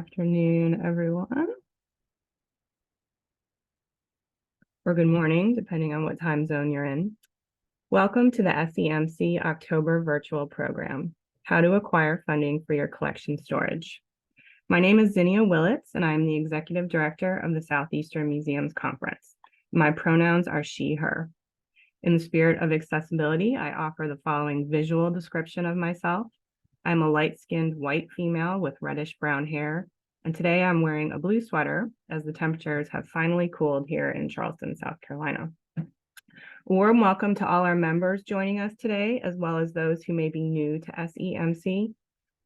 afternoon, everyone. Or good morning, depending on what time zone you're in. Welcome to the SEMC October virtual program, How to Acquire Funding for Your Collection Storage. My name is Zinnia Willits, and I am the Executive Director of the Southeastern Museums Conference. My pronouns are she, her. In the spirit of accessibility, I offer the following visual description of myself. I'm a light-skinned white female with reddish-brown hair, and today I'm wearing a blue sweater as the temperatures have finally cooled here in Charleston, South Carolina. A warm welcome to all our members joining us today, as well as those who may be new to SEMC.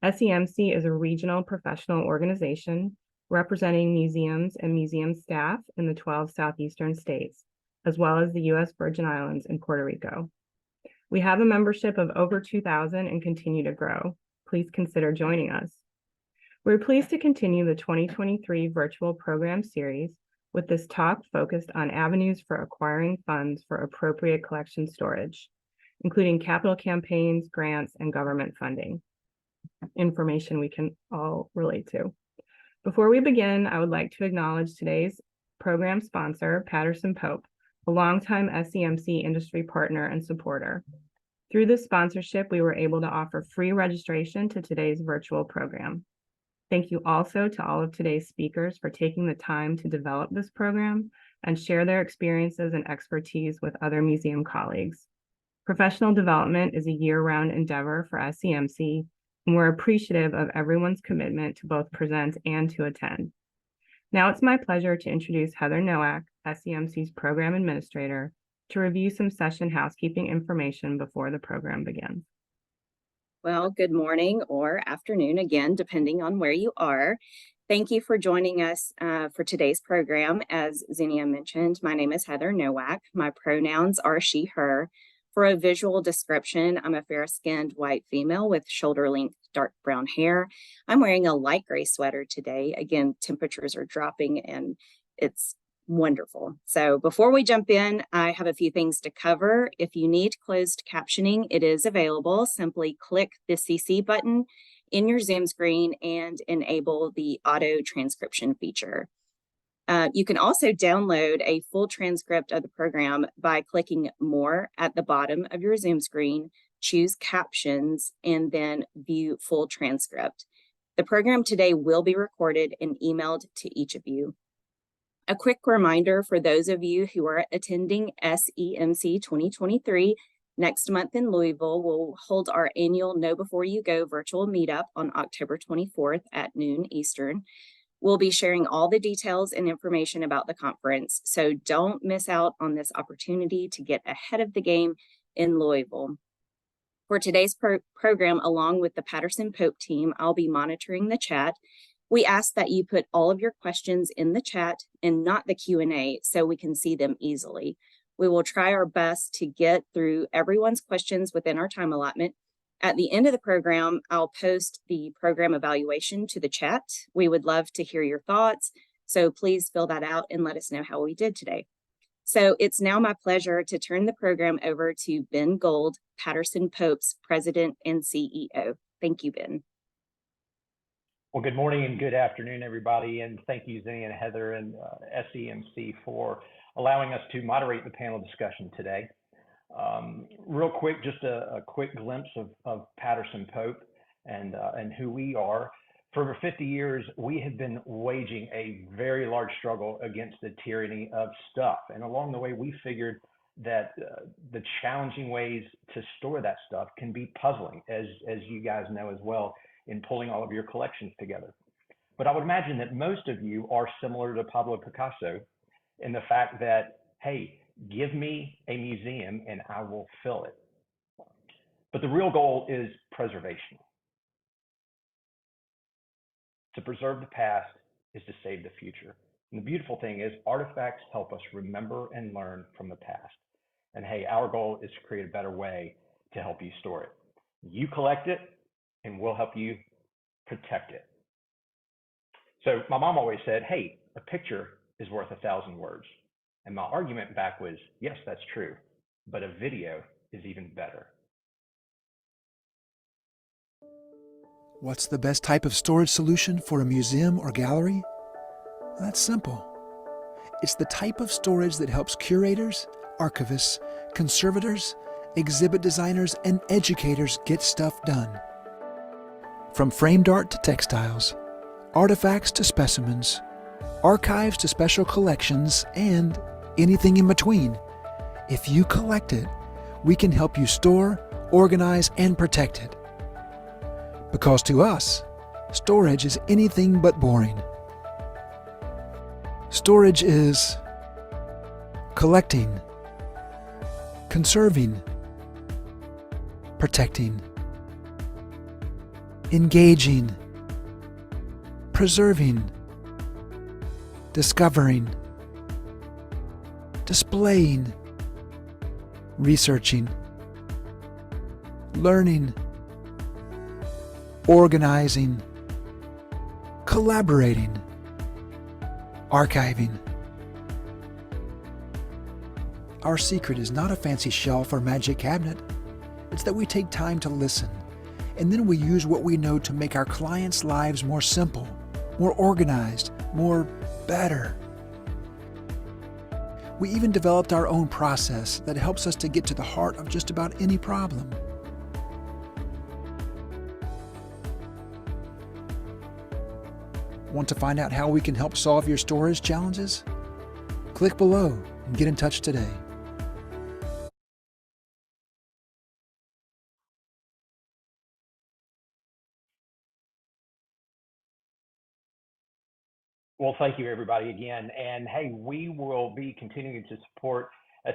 SEMC is a regional professional organization representing museums and museum staff in the 12 southeastern states, as well as the U.S. Virgin Islands and Puerto Rico. We have a membership of over 2,000 and continue to grow. Please consider joining us. We're pleased to continue the 2023 virtual program series with this talk focused on avenues for acquiring funds for appropriate collection storage, including capital campaigns, grants, and government funding. Information we can all relate to. Before we begin, I would like to acknowledge today's program sponsor, Patterson Pope, a longtime SEMC industry partner and supporter. Through this sponsorship, we were able to offer free registration to today's virtual program. Thank you also to all of today's speakers for taking the time to develop this program and share their experiences and expertise with other museum colleagues. Professional development is a year-round endeavor for SEMC, and we're appreciative of everyone's commitment to both present and to attend. Now it's my pleasure to introduce Heather Nowak, SEMC's Program Administrator, to review some session housekeeping information before the program begins. Well, good morning or afternoon again, depending on where you are. Thank you for joining us for today's program. As Zinnia mentioned, my name is Heather Nowak. My pronouns are she, her. For a visual description, I'm a fair-skinned white female with shoulder-length dark brown hair. I'm wearing a light gray sweater today. Again, temperatures are dropping and it's wonderful. So before we jump in, I have a few things to cover. If you need closed captioning, it is available. Simply click the CC button in your Zoom screen and enable the auto transcription feature. You can also download a full transcript of the program by clicking More at the bottom of your Zoom screen, choose Captions, and then View Full Transcript. The program today will be recorded and emailed to each of you. A quick reminder for those of you who are attending SEMC 2023 next month in Louisville, we'll hold our annual Know Before You Go virtual meetup on October 24th at noon Eastern. We'll be sharing all the details and information about the conference, so don't miss out on this opportunity to get ahead of the game in Louisville. For today's program, along with the Patterson Pope team, I'll be monitoring the chat. We ask that you put all of your questions in the chat and not the Q&A so we can see them easily. We will try our best to get through everyone's questions within our time allotment. At the end of the program, I'll post the program evaluation to the chat. We would love to hear your thoughts, so please fill that out and let us know how we did today. So it's now my pleasure to turn the program over to Ben Gold, Patterson Pope's President and CEO. Thank you, Ben. Well, good morning and good afternoon, everybody, and thank you, Zinnia and Heather and SEMC for allowing us to moderate the panel discussion today. Real quick, just a quick glimpse of Patterson Pope and who we are. For over 50 years, we have been waging a very large struggle against the tyranny of stuff. And along the way, we figured that the challenging ways to store that stuff can be puzzling, as you guys know as well, in pulling all of your collections together. But I would imagine that most of you are similar to Pablo Picasso in the fact that, hey, give me a museum and I will fill it. But the real goal is preservation. To preserve the past is to save the future. And the beautiful thing is artifacts help us remember and learn from the past. And hey, our goal is to create a better way to help you store it. You collect it and we'll help you protect it. So my mom always said, hey, a picture is worth 1,000 words. And my argument back was, yes, that's true, but a video is even better. What's the best type of storage solution for a museum or gallery? That's simple. It's the type of storage that helps curators, archivists, conservators, exhibit designers, and educators get stuff done. From framed art to textiles, artifacts to specimens, archives to special collections, and anything in between. If you collect it, we can help you store, organize, and protect it. Because to us, storage is anything but boring. Storage is collecting, conserving, protecting, engaging, preserving, discovering, displaying, researching, learning, organizing, collaborating, archiving. Our secret is not a fancy shelf or magic cabinet. It's that we take time to listen, and then we use what we know to make our clients' lives more simple, more organized, more better. We even developed our own process that helps us to get to the heart of just about any problem. Want to find out how we can help solve your storage challenges? Click below and get in touch today. Well, thank you, everybody, again. And hey, we will be continuing to support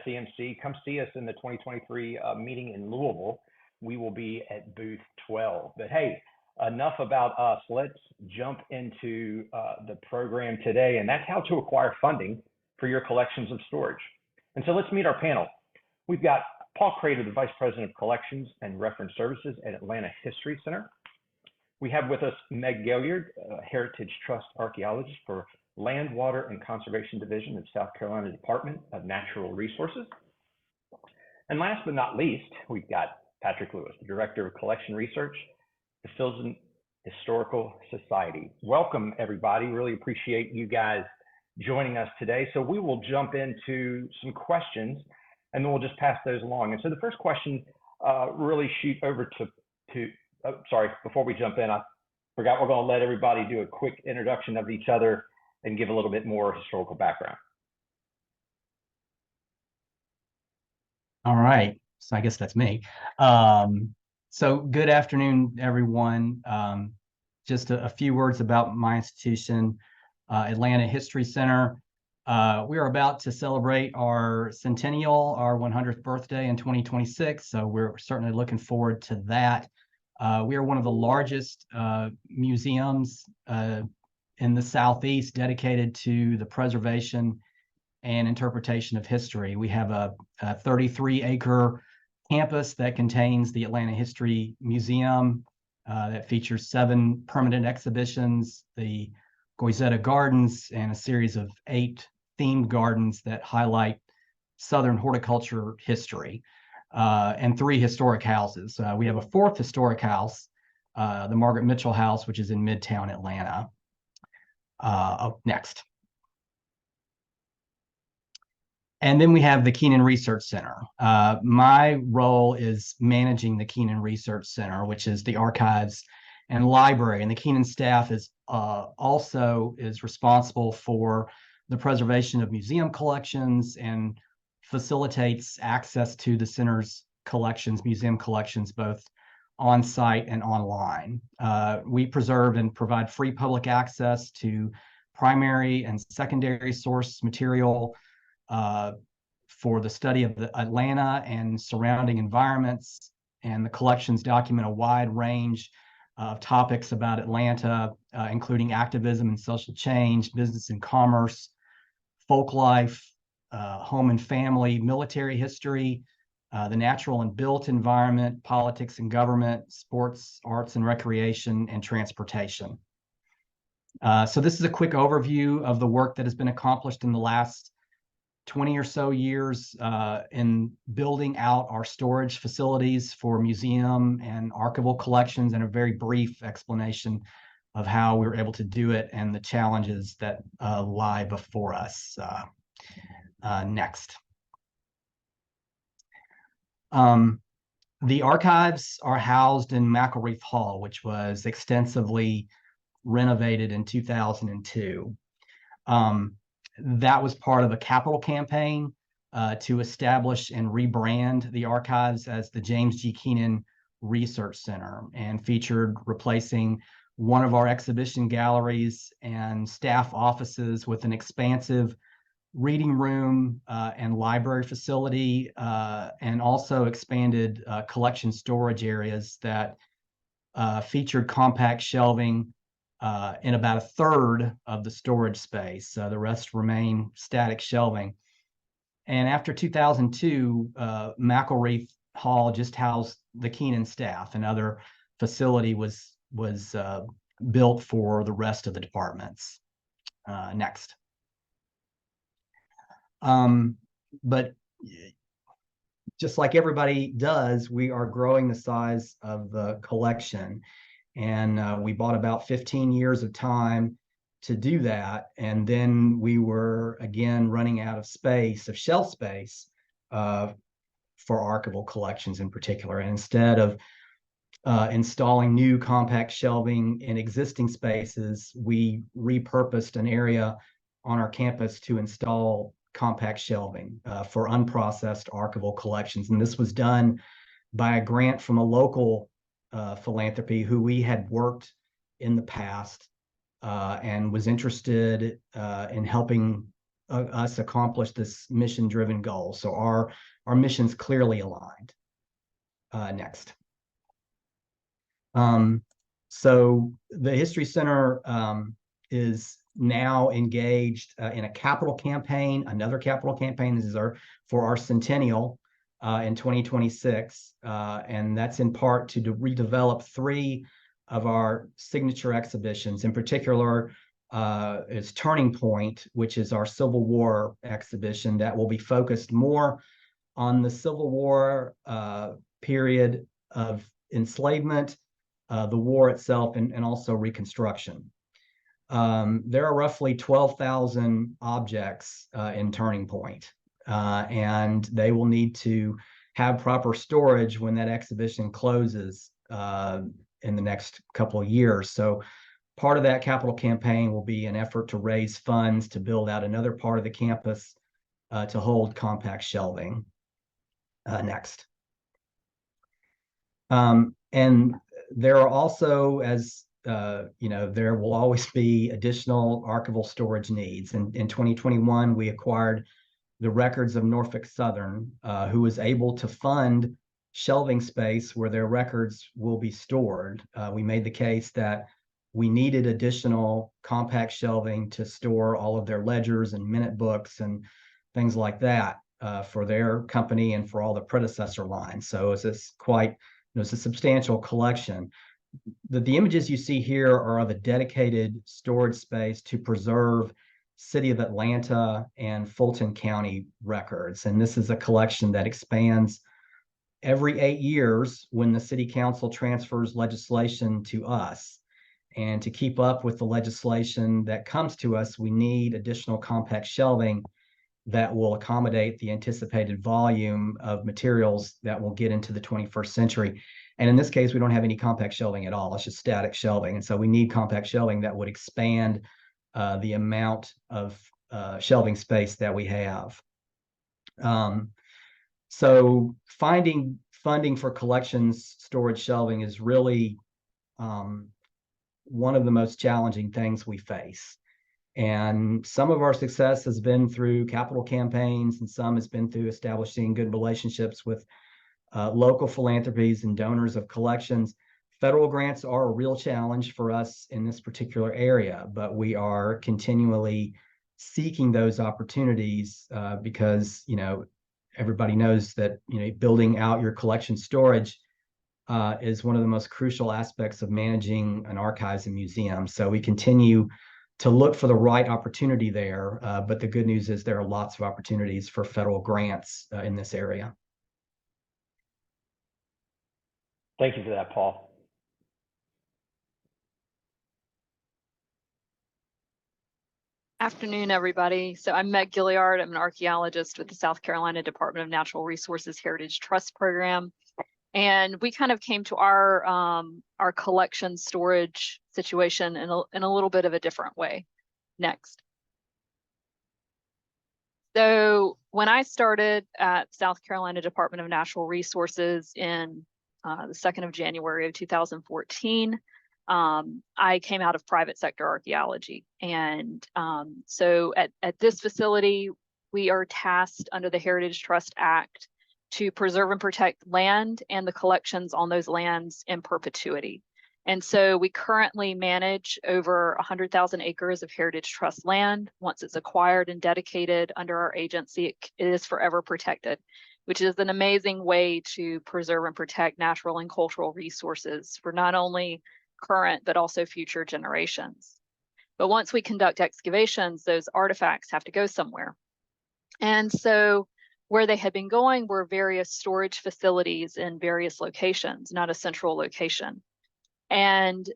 SEMC. Come see us in the 2023 meeting in Louisville. We will be at booth 12. But hey, enough about us. Let's jump into the program today, and that's how to acquire funding for your collections of storage. And so let's meet our panel. We've got Paul Crater, the Vice President of Collections and Reference Services at Atlanta History Center. We have with us Meg Gaillard, Heritage Trust Archaeologist for Land, Water, and Conservation Division of South Carolina Department of Natural Resources. And last but not least, we've got Patrick Lewis, the Director of Collection Research, the Filson Historical Society. Welcome, everybody. Really appreciate you guys joining us today. So we will jump into some questions, and then we'll just pass those along. And so the first question really shoot over before we jump in, I forgot we're going to let everybody do a quick introduction of each other and give a little bit more historical background. All right, so I guess that's me. So good afternoon, everyone. Just a few words about my institution, Atlanta History Center. We are about to celebrate our centennial, our 100th birthday in 2026, so we're certainly looking forward to that. We are one of the largest museums in the Southeast dedicated to the preservation and interpretation of history. We have a 33-acre campus that contains the Atlanta History Museum that features 7 permanent exhibitions, the Goizetta Gardens, and a series of 8 themed gardens that highlight Southern horticulture history. And 3 historic houses. We have a 4th historic house, the Margaret Mitchell House, which is in Midtown Atlanta. Next. And then we have the Keenan Research Center. My role is managing the Keenan Research Center, which is the archives and library. And the Keenan staff is also responsible for the preservation of museum collections and facilitates access to the center's collections, museum collections, both on-site and online. We preserve and provide free public access to primary and secondary source material for the study of the Atlanta and surrounding environments, and the collections document a wide range of topics about Atlanta, including activism and social change, business and commerce, folk life, home and family, military history, the natural and built environment, politics and government, sports, arts and recreation, and transportation. So this is a quick overview of the work that has been accomplished in the last 20 or so years in building out our storage facilities for museum and archival collections, and a very brief explanation of how we were able to do it and the challenges that lie before us. Next. The archives are housed in McElreath Hall, which was extensively renovated in 2002. That was part of a capital campaign to establish and rebrand the archives as the James G. Keenan Research Center, and featured replacing one of our exhibition galleries and staff offices with an expansive reading room and library facility, and also expanded collection storage areas that featured compact shelving in about a third of the storage space. The rest remain static shelving. And after 2002, McElreath Hall just housed the Keenan staff. Another facility was built for the rest of the departments. Next. But just like everybody does, we are growing the size of the collection. And we bought about 15 years of time to do that. And then we were again running out of space, of shelf space, for archival collections in particular. And instead of installing new compact shelving in existing spaces, we repurposed an area on our campus to install compact shelving for unprocessed archival collections. And this was done by a grant from a local philanthropy who we had worked in the past and was interested in helping us accomplish this mission-driven goal. So our mission's clearly aligned. Next. So the History Center is now engaged in a capital campaign. Another capital campaign is for our centennial in 2026, and that's in part to redevelop 3 of our signature exhibitions. In particular, is Turning Point, which is our Civil War exhibition that will be focused more on the Civil War period of enslavement, the war itself, and also Reconstruction. There are roughly 12,000 objects in Turning Point, and they will need to have proper storage when that exhibition closes in the next couple of years. So part of that capital campaign will be an effort to raise funds to build out another part of the campus to hold compact shelving. Next. And there are also, as there will always be additional archival storage needs. And in 2021, we acquired the records of Norfolk Southern, who was able to fund shelving space where their records will be stored. We made the case that we needed additional compact shelving to store all of their ledgers and minute books and things like that for their company and for all the predecessor lines. So it's a substantial collection. The images you see here are the dedicated storage space to preserve City of Atlanta and Fulton County records. And this is a collection that expands every 8 years when the City Council transfers legislation to us. And to keep up with the legislation that comes to us, we need additional compact shelving that will accommodate the anticipated volume of materials that will get into the 21st century. And in this case, we don't have any compact shelving at all. It's just static shelving. And so we need compact shelving that would expand the amount of shelving space that we have. So finding funding for collections storage shelving is really one of the most challenging things we face. And some of our success has been through capital campaigns, and some has been through establishing good relationships with local philanthropies and donors of collections. Federal grants are a real challenge for us in this particular area, but we are continually seeking those opportunities because, everybody knows that, building out your collection storage is one of the most crucial aspects of managing an archives and museum. So we continue to look for the right opportunity there. But the good news is there are lots of opportunities for federal grants in this area. Thank you for that, Paul. Afternoon, everybody. So I'm Meg Gaillard. I'm an archaeologist with the South Carolina Department of Natural Resources Heritage Trust Program. And we kind of came to our collection storage situation in a little bit of a different way. Next. So when I started at South Carolina Department of Natural Resources in the 2nd of January of 2014, I came out of private sector archaeology. And so at this facility, we are tasked under the Heritage Trust Act to preserve and protect land and the collections on those lands in perpetuity. And so we currently manage over 100,000 acres of Heritage Trust land. Once it's acquired and dedicated under our agency, it is forever protected, which is an amazing way to preserve and protect natural and cultural resources for not only current, but also future generations. But once we conduct excavations, those artifacts have to go somewhere. And so where they had been going were various storage facilities in various locations, not a central location. And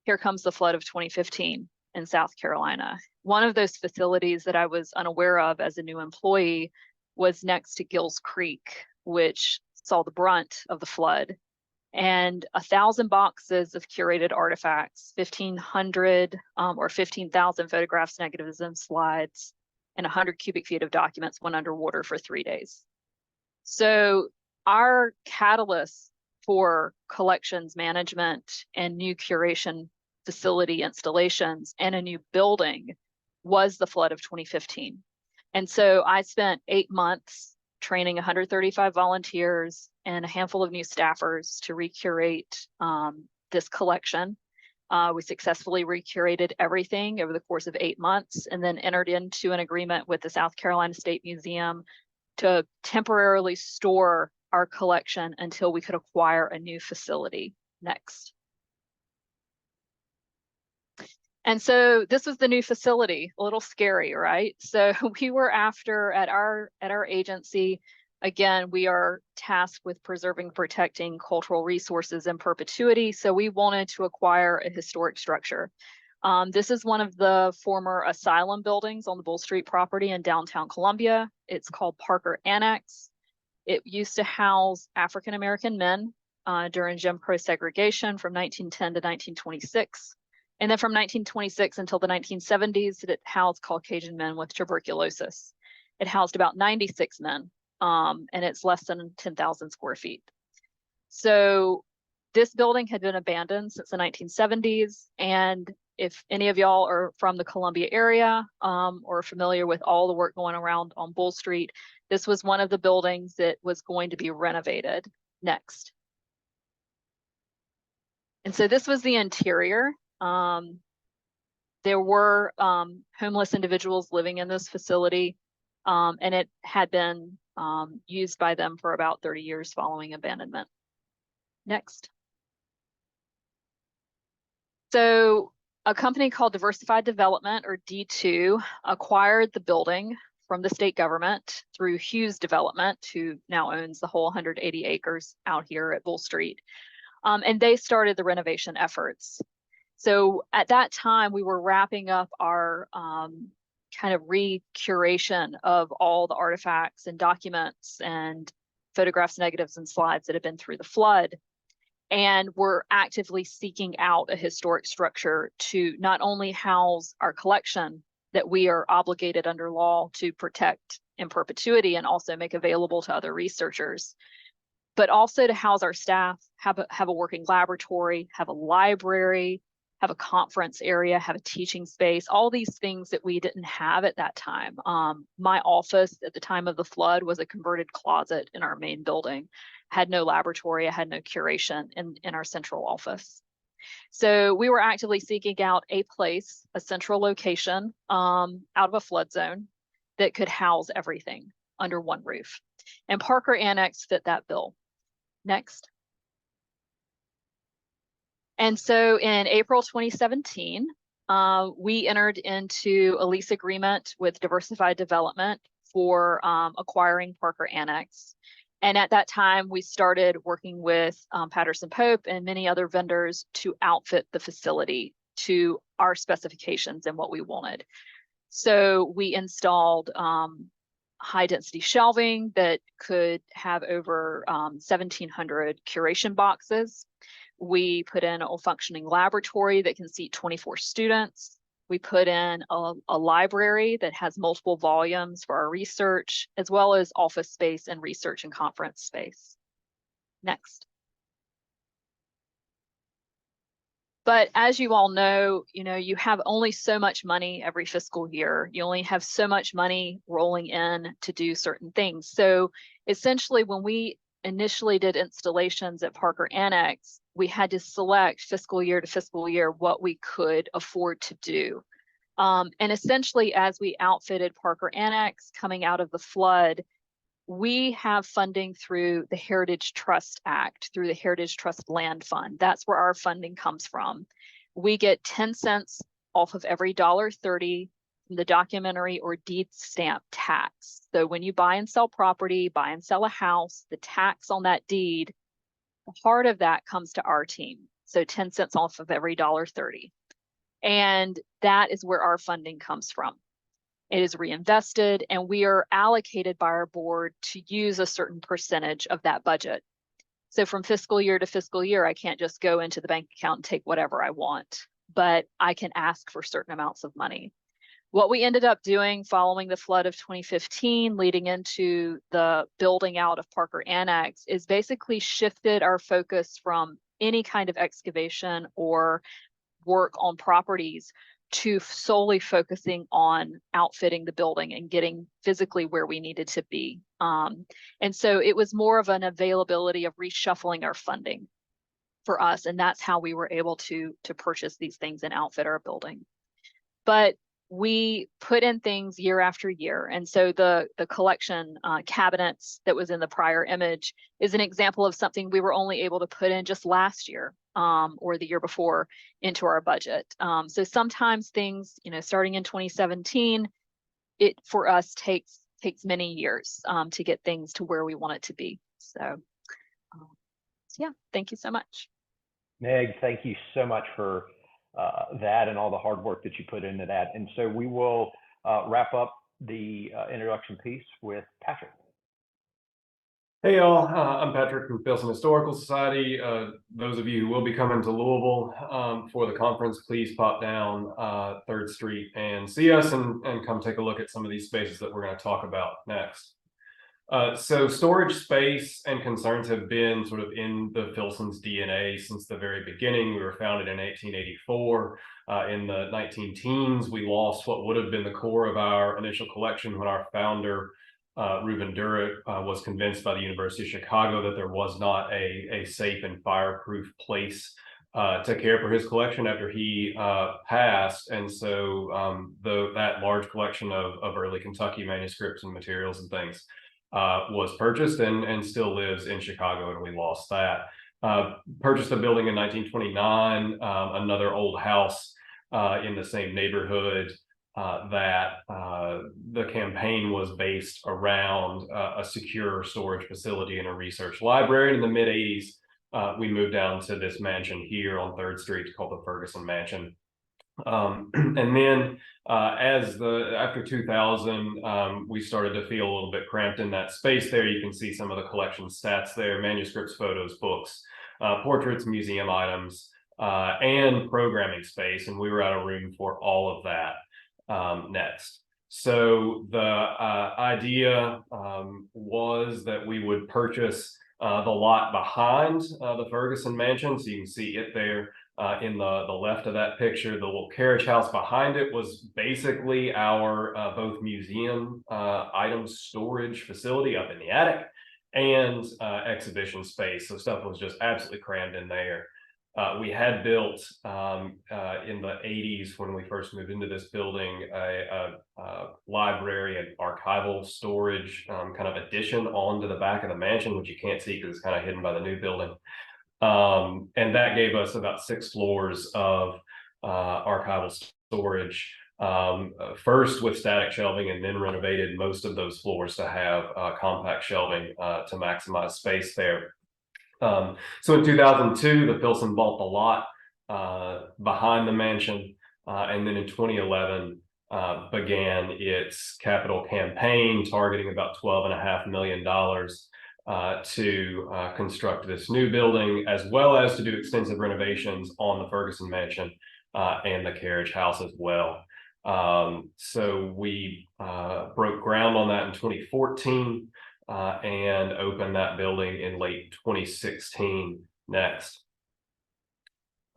here comes the flood of 2015 in South Carolina. One of those facilities that I was unaware of as a new employee was next to Gills Creek, which saw the brunt of the flood. And 1,000 boxes of curated artifacts, 1,500 or 15,000 photographs, negatives, and slides, and 100 cubic feet of documents went underwater for 3 days. So our catalyst for collections management and new curation facility installations and a new building was the flood of 2015. And so I spent 8 months training 135 volunteers and a handful of new staffers to recurate this collection. We successfully recurated everything over the course of 8 months and then entered into an agreement with the South Carolina State Museum to temporarily store our collection until we could acquire a new facility. Next. And so this was the new facility, a little scary, right? So we were after at our agency, again, we are tasked with preserving, protecting cultural resources in perpetuity. So we wanted to acquire a historic structure. This is one of the former asylum buildings on the Bull Street property in downtown Columbia. It's called Parker Annex. It used to house African-American men during Jim Crow segregation from 1910 to 1926. And then from 1926 until the 1970s, it housed Caucasian men with tuberculosis. It housed about 96 men, and it's less than 10,000 square feet. So this building had been abandoned since the 1970s. And if any of y'all are from the Columbia area or familiar with all the work going around on Bull Street, this was one of the buildings that was going to be renovated. Next. And so this was the interior. There were homeless individuals living in this facility, and it had been used by them for about 30 years following abandonment. Next. So a company called Diversified Development, or D2, acquired the building from the state government through Hughes Development, who now owns the whole 180 acres out here at Bull Street. And they started the renovation efforts. So at that time, we were wrapping up our kind of recuration of all the artifacts and documents and photographs, negatives, and slides that had been through the flood. And we're actively seeking out a historic structure to not only house our collection that we are obligated under law to protect in perpetuity and also make available to other researchers, but also to house our staff, have a working laboratory, have a library, have a conference area, have a teaching space, all these things that we didn't have at that time. My office at the time of the flood was a converted closet in our main building. Had no laboratory, I had no curation in our central office. So we were actively seeking out a place, a central location out of a flood zone that could house everything under one roof. And Parker Annex fit that bill. Next. And so in April 2017, we entered into a lease agreement with Diversified Development for acquiring Parker Annex. And at that time, we started working with Patterson Pope and many other vendors to outfit the facility to our specifications and what we wanted. So we installed high density shelving that could have over 1,700 curation boxes. We put in a functioning laboratory that can seat 24 students. We put in a library that has multiple volumes for our research, as well as office space and research and conference space. Next. But as you all know, you have only so much money every fiscal year. You only have so much money rolling in to do certain things. So essentially, when we initially did installations at Parker Annex, we had to select fiscal year to fiscal year what we could afford to do. And essentially, as we outfitted Parker Annex coming out of the flood, we have funding through the Heritage Trust Act, through the Heritage Trust Land Fund. That's where our funding comes from. We get 10 cents off of every $1.30 from the documentary or deed stamp tax. So when you buy and sell property, buy and sell a house, the tax on that deed, part of that comes to our team. So 10 cents off of every $1.30. And that is where our funding comes from. It is reinvested, and we are allocated by our board to use a certain percentage of that budget. So from fiscal year to fiscal year, I can't just go into the bank account and take whatever I want, but I can ask for certain amounts of money. What we ended up doing following the flood of 2015, leading into the building out of Parker Annex, is basically shifted our focus from any kind of excavation or work on properties to solely focusing on outfitting the building and getting physically where we needed to be. And so it was more of an availability of reshuffling our funding for us. And that's how we were able to purchase these things and outfit our building. But we put in things year after year. And so the collection cabinets that was in the prior image is an example of something we were only able to put in just last year or the year before into our budget. So sometimes things, starting in 2017, it for us takes many years to get things to where we want it to be. So yeah, thank you so much. Meg, thank you so much for that and all the hard work that you put into that. And so we will wrap up the introduction piece with Patrick. Hey y'all, I'm Patrick from Filson Historical Society. Those of you who will be coming to Louisville for the conference, please pop down 3rd Street and see us and come take a look at some of these spaces that we're going to talk about next. So storage space and concerns have been sort of in the Filson's DNA since the very beginning. We were founded in 1884. In the 19-teens, we lost what would have been the core of our initial collection when our founder, Reuben Durrett, was convinced by the University of Chicago that there was not a safe and fireproof place to care for his collection after he passed. And so that large collection of early Kentucky manuscripts and materials and things was purchased and still lives in Chicago, and we lost that. Purchased a building in 1929, another old house in the same neighborhood that the campaign was based around a secure storage facility and a research library. In the mid-'80s, we moved down to this mansion here on 3rd Street called the Ferguson Mansion. And then after 2000, we started to feel a little bit cramped in that space there. You can see some of the collection stats there: manuscripts, photos, books, portraits, museum items, and programming space. And we were out of room for all of that next. So the idea was that we would purchase the lot behind the Ferguson Mansion. So you can see it there. In the left of that picture, the little carriage house behind it was basically our both museum items storage facility up in the attic and exhibition space. So stuff was just absolutely crammed in there. We had built in the 80s, when we first moved into this building, a library and archival storage kind of addition onto the back of the mansion, which you can't see because it's kind of hidden by the new building. And that gave us about 6 floors of archival storage, first with static shelving and then renovated most of those floors to have compact shelving to maximize space there. So in 2002, the Filson bought the lot behind the mansion, and then in 2011 began its capital campaign targeting about $12.5 million to construct this new building, as well as to do extensive renovations on the Ferguson mansion and the carriage house as well. So we broke ground on that in 2014 and opened that building in late 2016 next.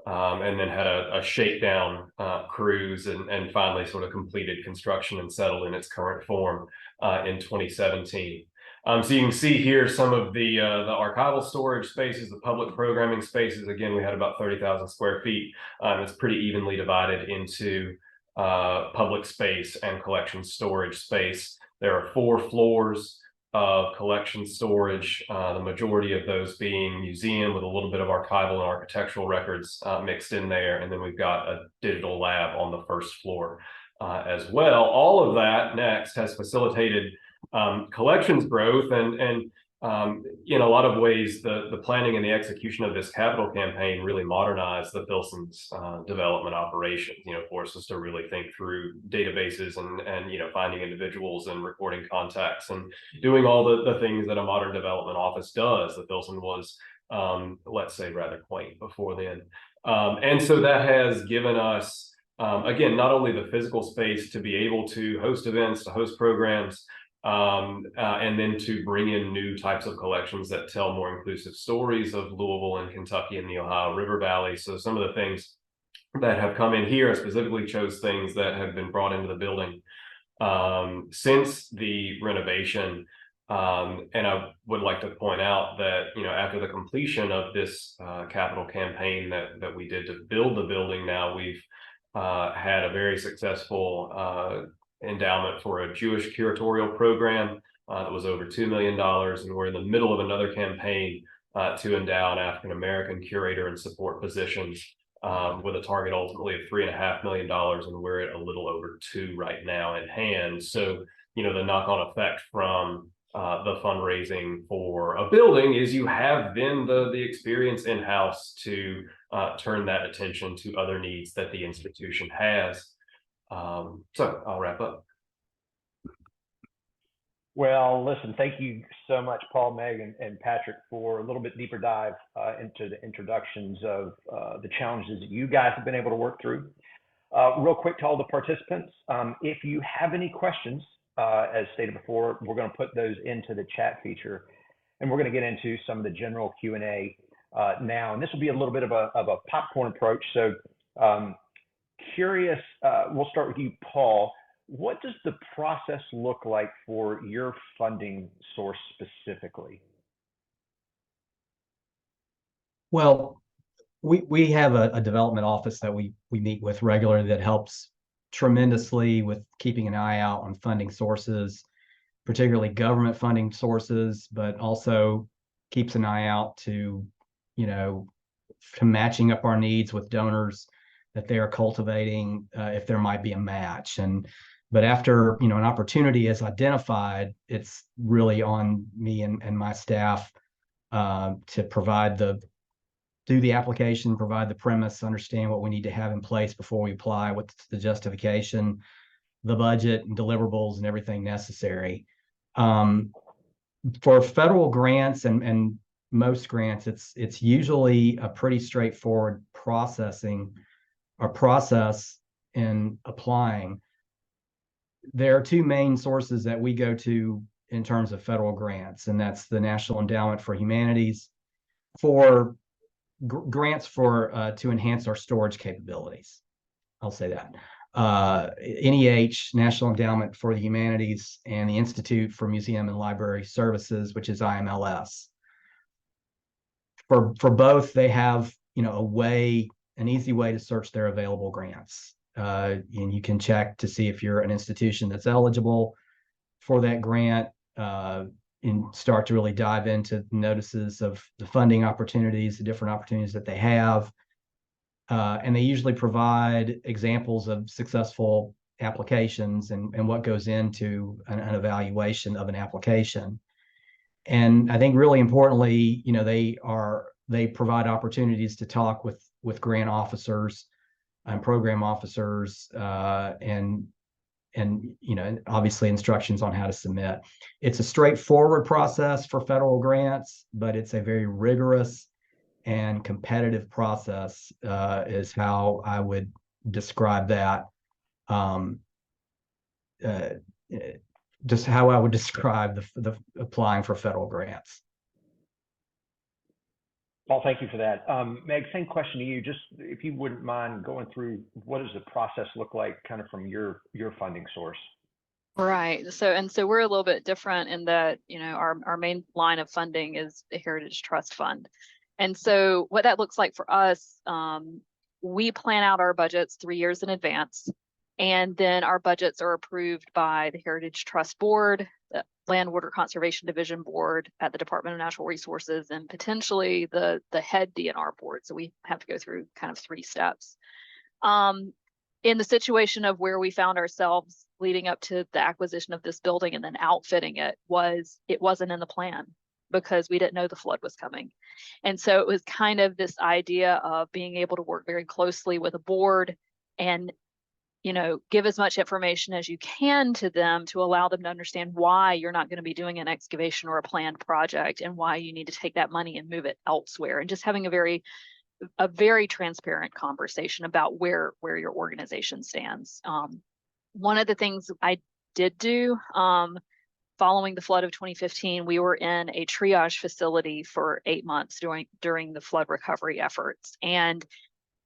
And then had a shakedown cruise and finally sort of completed construction and settled in its current form in 2017. So you can see here some of the archival storage spaces, the public programming spaces. Again, we had about 30,000 square feet. It's pretty evenly divided into public space and collection storage space. There are 4 floors of collection storage, the majority of those being museum with a little bit of archival and architectural records mixed in there. And then we've got a digital lab on the first floor as well. All of that next has facilitated collections growth and in a lot of ways, the planning and the execution of this capital campaign really modernized the Filson's development operations, forced us to really think through databases and finding individuals and recording contacts and doing all the things that a modern development office does. The Filson was, let's say, rather quaint before then. And so that has given us, again, not only the physical space to be able to host events, to host programs, and then to bring in new types of collections that tell more inclusive stories of Louisville and Kentucky and the Ohio River Valley. So some of the things that have come in here, I specifically chose things that have been brought into the building since the renovation. And I would like to point out that, after the completion of this capital campaign that we did to build the building, now we've had a very successful endowment for a Jewish curatorial program that was over $2 million. And we're in the middle of another campaign to endow an African-American curator and support positions with a target ultimately of $3.5 million. And we're at a little over 2 right now in hand. So, the knock-on effect from the fundraising for a building is you have then the experience in-house to turn that attention to other needs that the institution has. So I'll wrap up. Well, listen, thank you so much, Paul, Meg, and Patrick, for a little bit deeper dive into the introductions of the challenges that you guys have been able to work through. Real quick to all the participants, if you have any questions, as stated before, we're going to put those into the chat feature, and we're going to get into some of the general Q&A now. And this will be a little bit of a popcorn approach. So curious, we'll start with you, Paul. What does the process look like for your funding source specifically? Well, we have a development office that we meet with regularly that helps tremendously with keeping an eye out on funding sources, particularly government funding sources, but also keeps an eye out to matching up our needs with donors that they are cultivating if there might be a match. But after an opportunity is identified, it's really on me and my staff to do the application, provide the premise, understand what we need to have in place before we apply, what's the justification, the budget and deliverables and everything necessary. For federal grants and most grants, it's usually a pretty straightforward process in applying. There are 2 main sources that we go to in terms of federal grants, and that's the National Endowment for Humanities for grants to enhance our storage capabilities. I'll say that. NEH, National Endowment for the Humanities, and the Institute for Museum and Library Services, which is IMLS. For both, they have an easy way to search their available grants. And you can check to see if you're an institution that's eligible for that grant and start to really dive into notices of the funding opportunities, the different opportunities that they have. and they usually provide examples of successful applications and what goes into an evaluation of an application. And I think really importantly, they provide opportunities to talk with grant officers and program officers, and obviously instructions on how to submit. It's a straightforward process for federal grants, but it's a very rigorous and competitive process, is how I would describe that. Just how I would describe the applying for federal grants. Paul, thank you for that. Meg, same question to you. Just if you wouldn't mind going through, what does the process look like kind of from your funding source? Right. So we're a little bit different in that, our main line of funding is the Heritage Trust Fund. And so what that looks like for us, we plan out our budgets 3 years in advance, and then our budgets are approved by the Heritage Trust Board, the Land Water Conservation Division Board at the Department of Natural Resources, and potentially the head DNR board. So we have to go through kind of 3 steps. In the situation of where we found ourselves leading up to the acquisition of this building and then outfitting it wasn't in the plan because we didn't know the flood was coming. And so it was kind of this idea of being able to work very closely with a board and, give as much information as you can to them to allow them to understand why you're not going to be doing an excavation or a planned project and why you need to take that money and move it elsewhere, and just having a very transparent conversation about where your organization stands. One of the things I did do, following the flood of 2015, we were in a triage facility for 8 months during the flood recovery efforts. And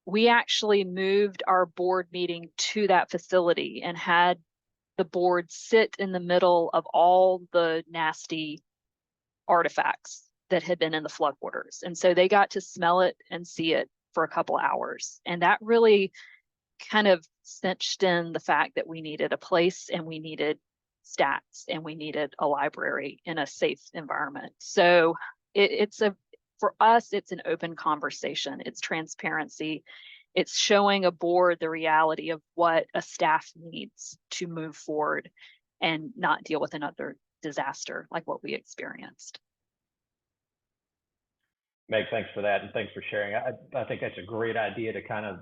we actually moved our board meeting to that facility and had the board sit in the middle of all the nasty artifacts that had been in the floodwaters. And so they got to smell it and see it for a couple hours. And that really kind of cinched in the fact that we needed a place and we needed stats and we needed a library in a safe environment. So for us, it's an open conversation. It's transparency. It's showing a board the reality of what a staff needs to move forward and not deal with another disaster like what we experienced. Meg, thanks for that, and thanks for sharing. I think that's a great idea to kind of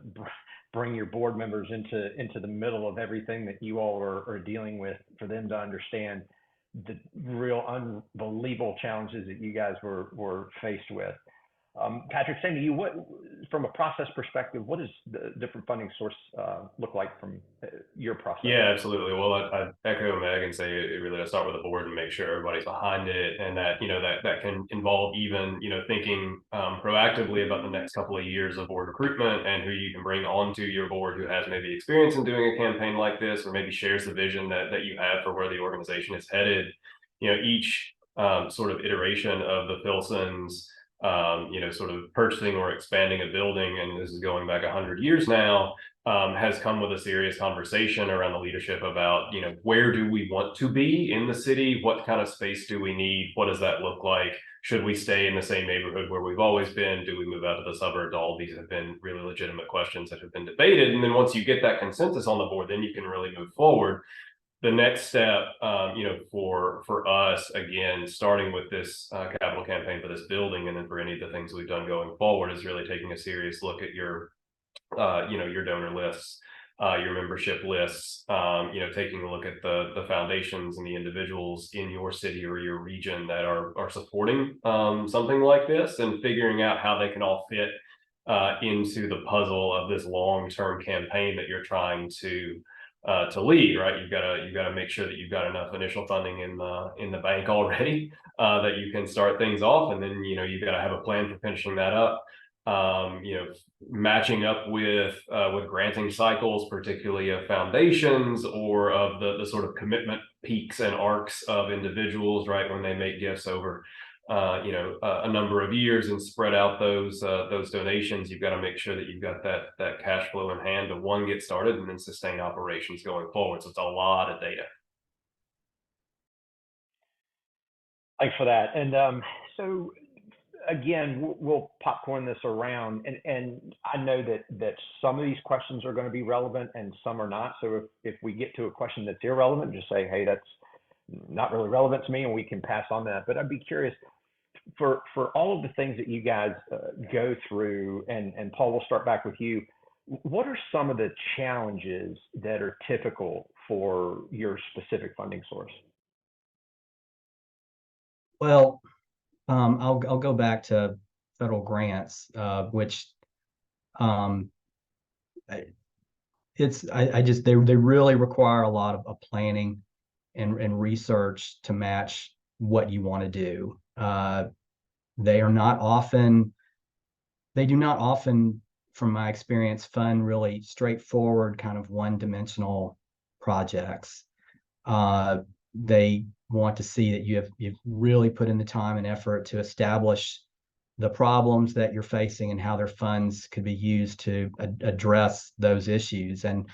bring your board members into the middle of everything that you all are dealing with, for them to understand the real unbelievable challenges that you guys were faced with. Patrick, same to you. What, from a process perspective, what does the different funding source look like from your process? Yeah, absolutely. Well, I echo Meg and say it really does start with the board and make sure everybody's behind it, and that that can involve even thinking proactively about the next couple of years of board recruitment and who you can bring onto your board who has maybe experience in doing a campaign like this, or maybe shares the vision that you have for where the organization is headed. Each sort of iteration of the Filsons, sort of purchasing or expanding a building, and this is going back 100 years now, has come with a serious conversation around the leadership about, where do we want to be in the city? What kind of space do we need? What does that look like? Should we stay in the same neighborhood where we've always been? Do we move out to the suburbs? All these have been really legitimate questions that have been debated. And then once you get that consensus on the board, then you can really move forward. The next step, for us, again, starting with this capital campaign for this building, and then for any of the things we've done going forward, is really taking a serious look at your donor lists, your membership lists, taking a look at the foundations and the individuals in your city or your region that are supporting something like this, and figuring out how they can all fit into the puzzle of this long-term campaign that you're trying to lead, right? You've got to make sure that you've got enough initial funding in the bank already, that you can start things off, and then you've got to have a plan for finishing that up. Matching up with granting cycles, particularly of foundations or of the sort of commitment peaks and arcs of individuals, right? When they make gifts over a number of years and spread out those donations, you've got to make sure that you've got that cash flow in hand to get started and then sustain operations going forward. So it's a lot of data. Thanks for that. And so again, we'll popcorn this around, and I know that some of these questions are going to be relevant and some are not. So if we get to a question that's irrelevant, just say, hey, that's not really relevant to me, and we can pass on that. But I'd be curious for all of the things that you guys go through, and Paul, we'll start back with you. What are some of the challenges that are typical for your specific funding source? Well, I'll go back to federal grants, which they really require a lot of planning and research to match what you want to do. They do not often, from my experience, fund really straightforward kind of one-dimensional projects. They want to see that you've really put in the time and effort to establish the problems that you're facing and how their funds could be used to address those issues. And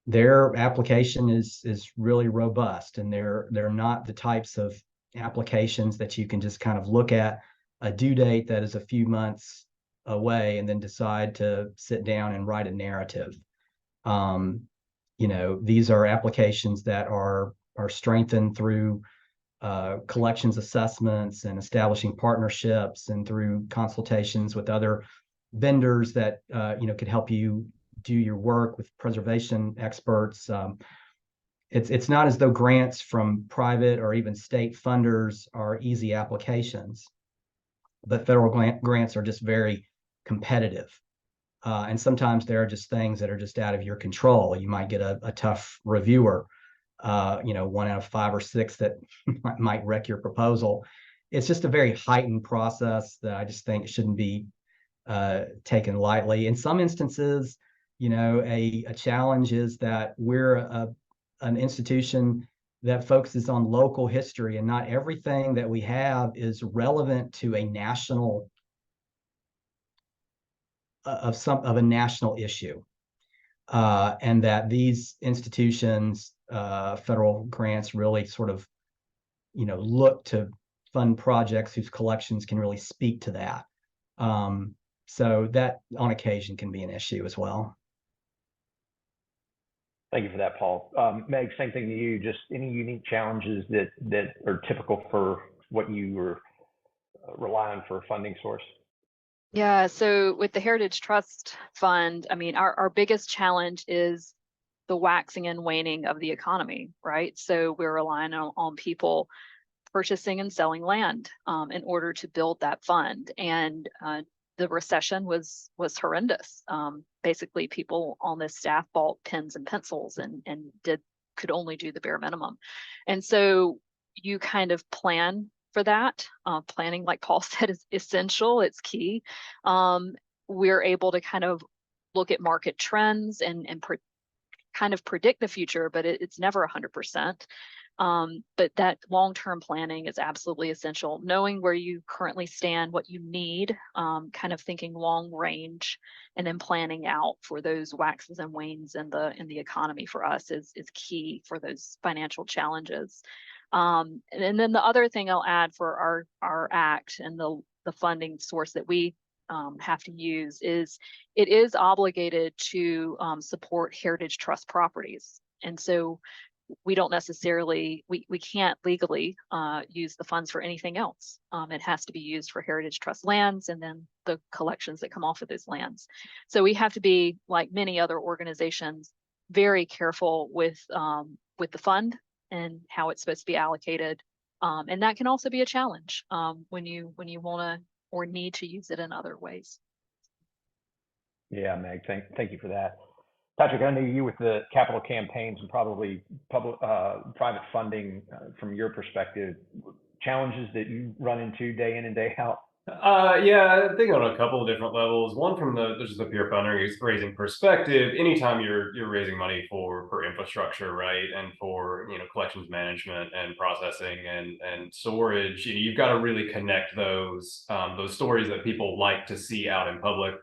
their application is really robust, and they're not the types of applications that you can just kind of look at a due date that is a few months away and then decide to sit down and write a narrative. These are applications that are strengthened through collections assessments and establishing partnerships, and through consultations with other vendors that could help you do your work with preservation experts. It's not as though grants from private or even state funders are easy applications, but federal grants are just very competitive. And sometimes there are just things that are just out of your control. You might get a tough reviewer, 1 out of 5 or 6 that might wreck your proposal. It's just a very heightened process that I just think shouldn't be taken lightly. In some instances, a challenge is that we're an institution that focuses on local history, and not everything that we have is relevant to a national of a national issue. And that these institutions, federal grants, really sort of, look to fund projects whose collections can really speak to that. So that on occasion can be an issue as well. Thank you for that, Paul. Meg, same thing to you. Just any unique challenges that are typical for what you were rely on for a funding source? Yeah, so with the Heritage Trust Fund, I mean, our biggest challenge is the waxing and waning of the economy, right? So we're relying on people purchasing and selling land in order to build that fund. And the recession was horrendous. Basically, people on this staff bought pens and pencils and could only do the bare minimum. And so you kind of plan for that. Planning, like Paul said, is essential. It's key. We're able to kind of look at market trends and kind of predict the future, but it's never 100%. But that long-term planning is absolutely essential. Knowing where you currently stand, what you need, kind of thinking long range, and then planning out for those waxes and wanes in the economy for us is key for those financial challenges. And then the other thing I'll add for our act and the funding source that we have to use is it is obligated to support heritage trust properties. And so we don't necessarily, we can't legally use the funds for anything else. It has to be used for heritage trust lands and then the collections that come off of those lands. So we have to be, like many other organizations, very careful with the fund and how it's supposed to be allocated. And that can also be a challenge when you want to or need to use it in other ways. Yeah, Meg, thank you for that. Patrick, I know you with the capital campaigns and probably private funding from your perspective, challenges that you run into day in and day out. Yeah, I think on a couple of different levels. One from just the pure fundraising perspective. Anytime you're raising money for infrastructure, right, and for collections management and processing and storage, you've got to really connect those stories that people like to see out in public.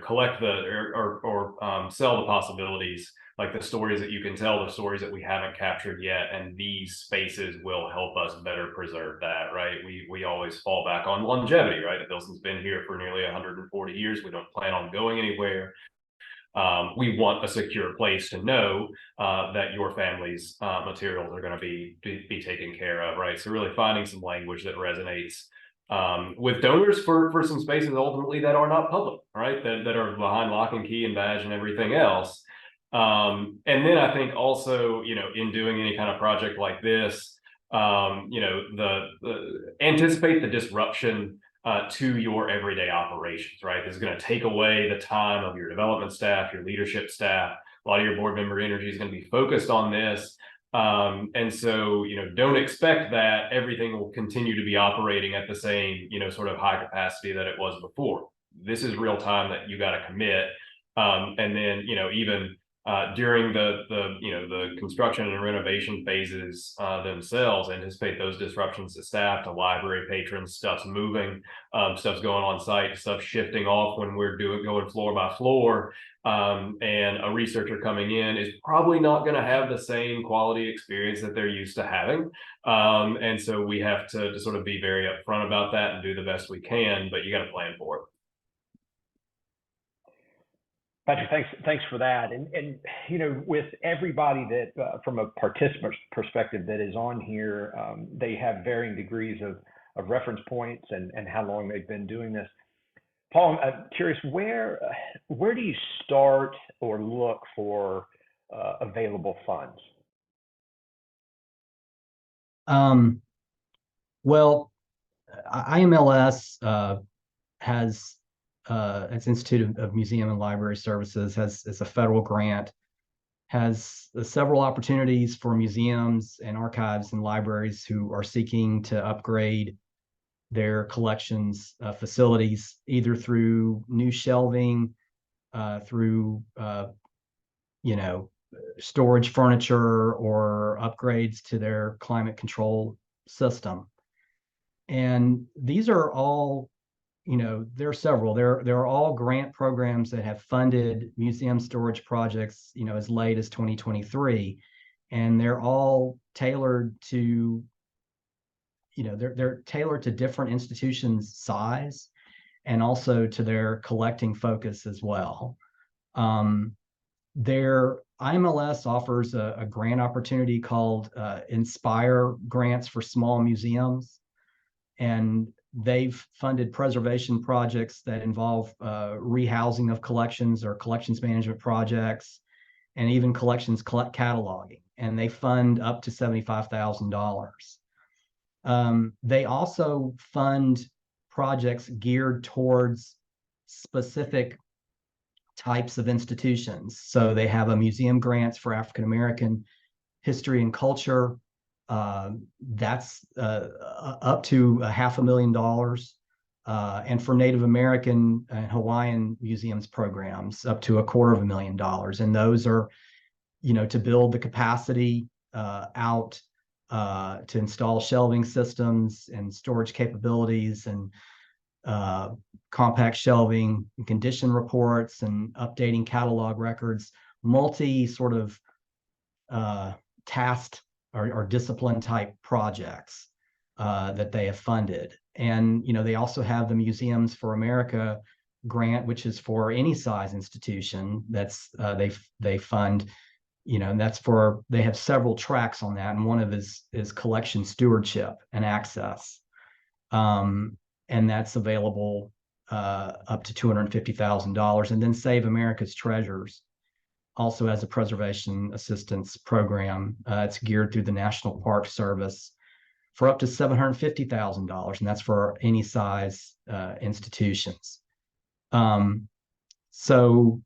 Collect or sell the possibilities like the stories that you can tell, the stories that we haven't captured yet, and these spaces will help us better preserve that, right? We always fall back on longevity, right? Filson's been here for nearly 140 years. We don't plan on going anywhere. We want a secure place to know that your family's materials are going to be taken care of, right? So really finding some language that resonates with donors for some spaces ultimately that are not public, right? That are behind lock and key and badge and everything else. And then I think also, in doing any kind of project like this, anticipate the disruption to your everyday operations, right? This is going to take away the time of your development staff, your leadership staff. A lot of your board member energy is going to be focused on this. And so, don't expect that everything will continue to be operating at the same, sort of high capacity that it was before. This is real time that you got to commit. And then, even during the construction and renovation phases themselves, anticipate those disruptions to staff, to library patrons. Stuff's moving, stuff's going on site, stuff's shifting off when we're going floor by floor. And a researcher coming in is probably not going to have the same quality experience that they're used to having. And so we have to sort of be very upfront about that and do the best we can, but you got to plan for it. Patrick, thanks for that. And with everybody that, from a participant perspective that is on here, they have varying degrees of reference points and how long they've been doing this. Paul, I'm curious, where do you start or look for available funds? Well, IMLS has its Institute of Museum and Library Services has a federal grant, has several opportunities for museums and archives and libraries who are seeking to upgrade their collections facilities, either through new shelving, through storage furniture, or upgrades to their climate control system. And these are all, there are several. There are all grant programs that have funded museum storage projects, as late as 2023, and they're all tailored to, they're tailored to different institutions' size and also to their collecting focus as well. Their IMLS offers a grant opportunity called Inspire Grants for Small Museums, and they've funded preservation projects that involve rehousing of collections or collections management projects, and even collections cataloging, and they fund up to $75,000. They also fund projects geared towards specific types of institutions. So they have a museum grants for African American history and culture. That's up to $500,000, and for Native American and Hawaiian museums programs up to $250,000. And those are, to build the capacity out, to install shelving systems and storage capabilities and compact shelving and condition reports and updating catalog records, multi sort of tasked or discipline type projects that they have funded. And they also have the Museums for America grant, which is for any size institution. That's they fund, and that's for, they have several tracks on that, and one of is collection stewardship and access, and that's available up to $250,000. And then Save America's Treasures also has a preservation assistance program. It's geared through the National Park Service for up to $750,000, and that's for any size institutions. So,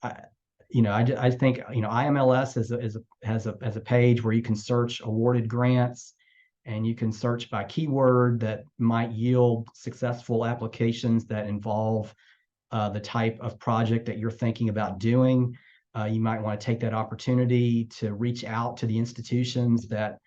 I think IMLS has a page where you can search awarded grants, and you can search by keyword that might yield successful applications that involve the type of project that you're thinking about doing. You might want to take that opportunity to reach out to the institutions that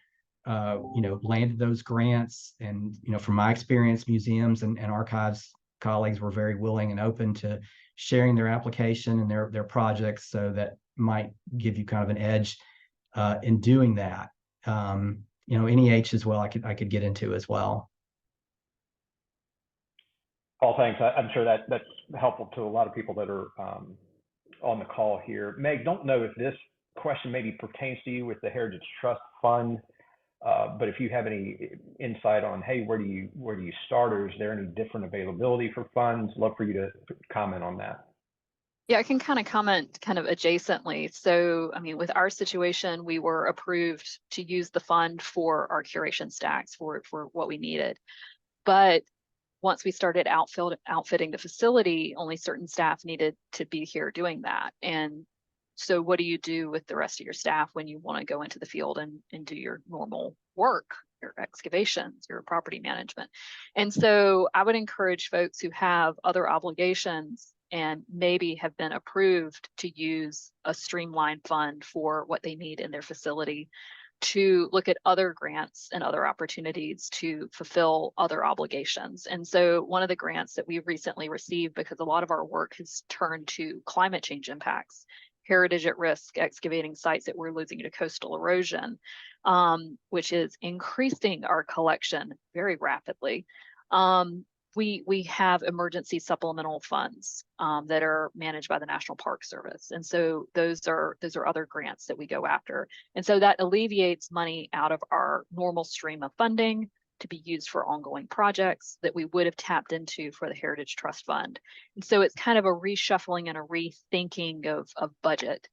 landed those grants. And from my experience, museums and archives colleagues were very willing and open to sharing their application and their projects, so that might give you kind of an edge in doing that. NEH as well, I could get into as well. Paul, thanks. I'm sure that's helpful to a lot of people that are on the call here. Meg, don't know if this question maybe pertains to you with the Heritage Trust Fund, but if you have any insight on, hey, where do you start, or is there any different availability for funds? Love for you to comment on that. Yeah, I can kind of comment kind of adjacently. So, I mean, with our situation, we were approved to use the fund for our curation stacks for what we needed. But once we started outfitting the facility, only certain staff needed to be here doing that. And so what do you do with the rest of your staff when you want to go into the field and do your normal work, your excavations, your property management? And so I would encourage folks who have other obligations and maybe have been approved to use a streamlined fund for what they need in their facility to look at other grants and other opportunities to fulfill other obligations. And so one of the grants that we recently received, because a lot of our work has turned to climate change impacts, heritage at risk, excavating sites that we're losing to coastal erosion, which is increasing our collection very rapidly. We have emergency supplemental funds that are managed by the National Park Service. And so those are other grants that we go after. And so that alleviates money out of our normal stream of funding to be used for ongoing projects that we would have tapped into for the Heritage Trust Fund. And so it's kind of a reshuffling and a rethinking of budget,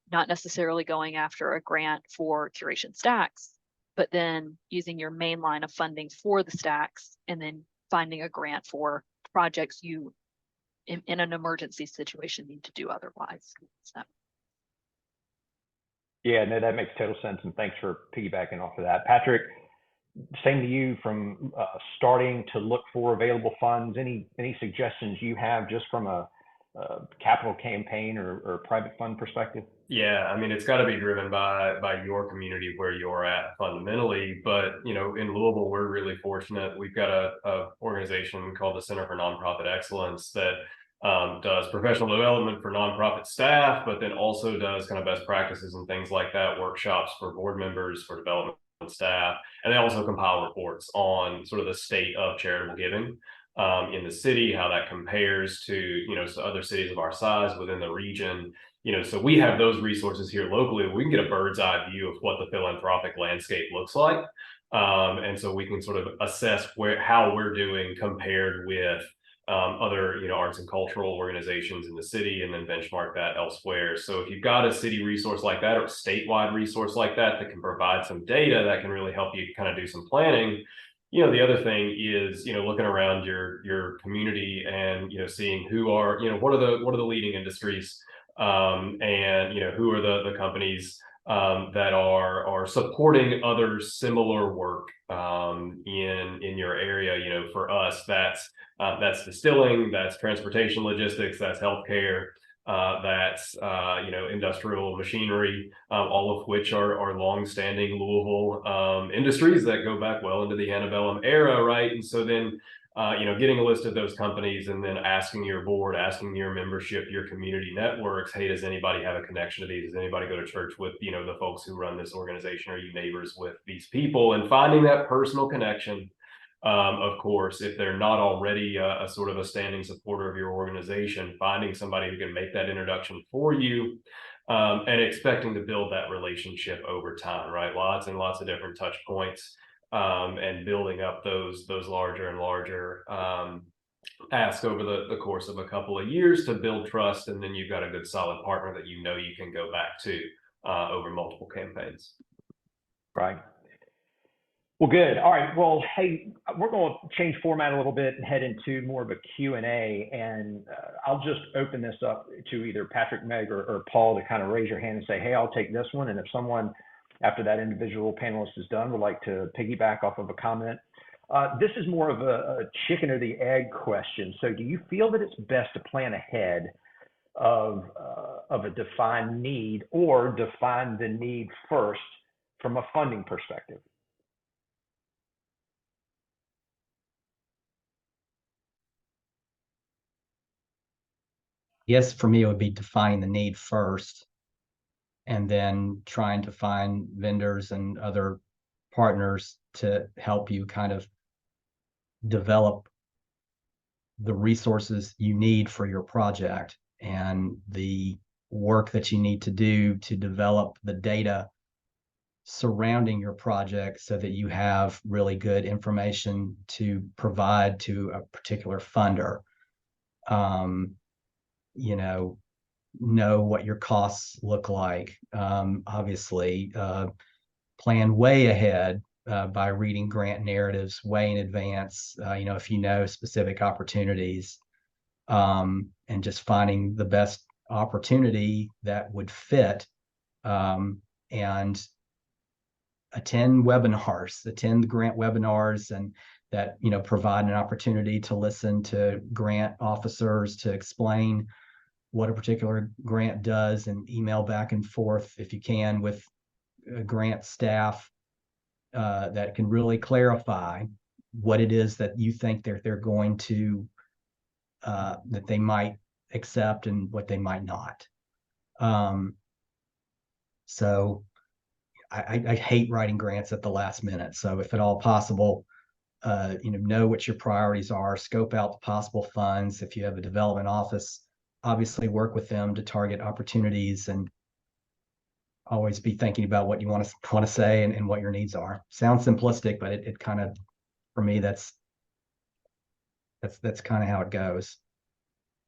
not necessarily going after a grant for curation stacks, but then using your main line of funding for the stacks and then finding a grant for projects you in an emergency situation need to do otherwise. So. Yeah, no, that makes total sense. And thanks for piggybacking off of that. Patrick, same to you from starting to look for available funds. Any suggestions you have just from a capital campaign or private fund perspective? Yeah, I mean, it's got to be driven by your community where you're at fundamentally. But, in Louisville, we're really fortunate. We've got a organization called the Center for Nonprofit Excellence that does professional development for nonprofit staff, but then also does kind of best practices and things like that, workshops for board members, for development staff. And they also compile reports on sort of the state of charitable giving in the city, how that compares to, other cities of our size within the region. So we have those resources here locally. We can get a bird's eye view of what the philanthropic landscape looks like. And so we can sort of assess how we're doing compared with other, arts and cultural organizations in the city, and then benchmark that elsewhere. So if you've got a city resource like that or a statewide resource like that can provide some data that can really help you kind of do some planning. The other thing is, looking around your community and, seeing who are, what are the leading industries, and, who are the companies that are supporting other similar work in your area. For us, that's distilling, that's transportation logistics, that's healthcare, that's industrial machinery, all of which are longstanding Louisville industries that go back well into the antebellum era, right? And so then getting a list of those companies and then asking your board, asking your membership, your community networks, hey, does anybody have a connection to these? Does anybody go to church with, the folks who run this organization? Are you neighbors with these people? And finding that personal connection, of course, if they're not already a sort of a standing supporter of your organization, finding somebody who can make that introduction for you, and expecting to build that relationship over time, right? Lots and lots of different touch points. And building up those larger and larger asks over the course of a couple of years to build trust, and then you've got a good solid partner that you can go back to over multiple campaigns. Right. Well, good. All right. Well, hey, we're going to change format a little bit and head into more of a Q&A, and I'll just open this up to either Patrick, Meg, or Paul to kind of raise your hand and say, hey, I'll take this one. And if someone after that individual panelist is done would like to piggyback off of a comment. This is more of a chicken or the egg question. So do you feel that it's best to plan ahead of a defined need, or define the need first from a funding perspective? Yes, for me, it would be defining the need first. and then trying to find vendors and other partners to help you kind of develop the resources you need for your project and the work that you need to do to develop the data surrounding your project so that you have really good information to provide to a particular funder. You know what your costs look like. Obviously, plan way ahead by reading grant narratives way in advance. If you know specific opportunities, and just finding the best opportunity that would fit, and attend the grant webinars, and that provide an opportunity to listen to grant officers to explain what a particular grant does, and email back and forth if you can with grant staff that can really clarify what it is that you think they're going to that they might accept and what they might not. So I hate writing grants at the last minute. So if at all possible, know what your priorities are, scope out the possible funds. If you have a development office, obviously work with them to target opportunities, and always be thinking about what you want to say and what your needs are. Sounds simplistic, but it kind of, for me, that's kind of how it goes.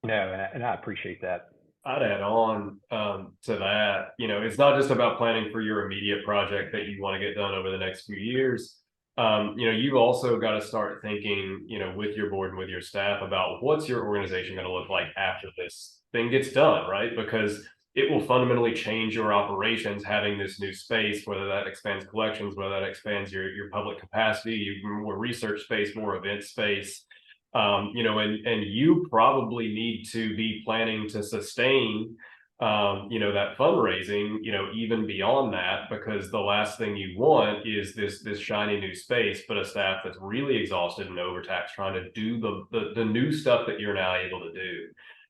No, and I appreciate that. I'd add on to that, it's not just about planning for your immediate project that you want to get done over the next few years. You've also got to start thinking, with your board and with your staff about what's your organization going to look like after this thing gets done, right? Because it will fundamentally change your operations having this new space, whether that expands collections, whether that expands your public capacity, more research space, more event space. And you probably need to be planning to sustain, that fundraising, even beyond that, because the last thing you want is this shiny new space, but a staff that's really exhausted and overtaxed trying to do the new stuff that you're now able to do.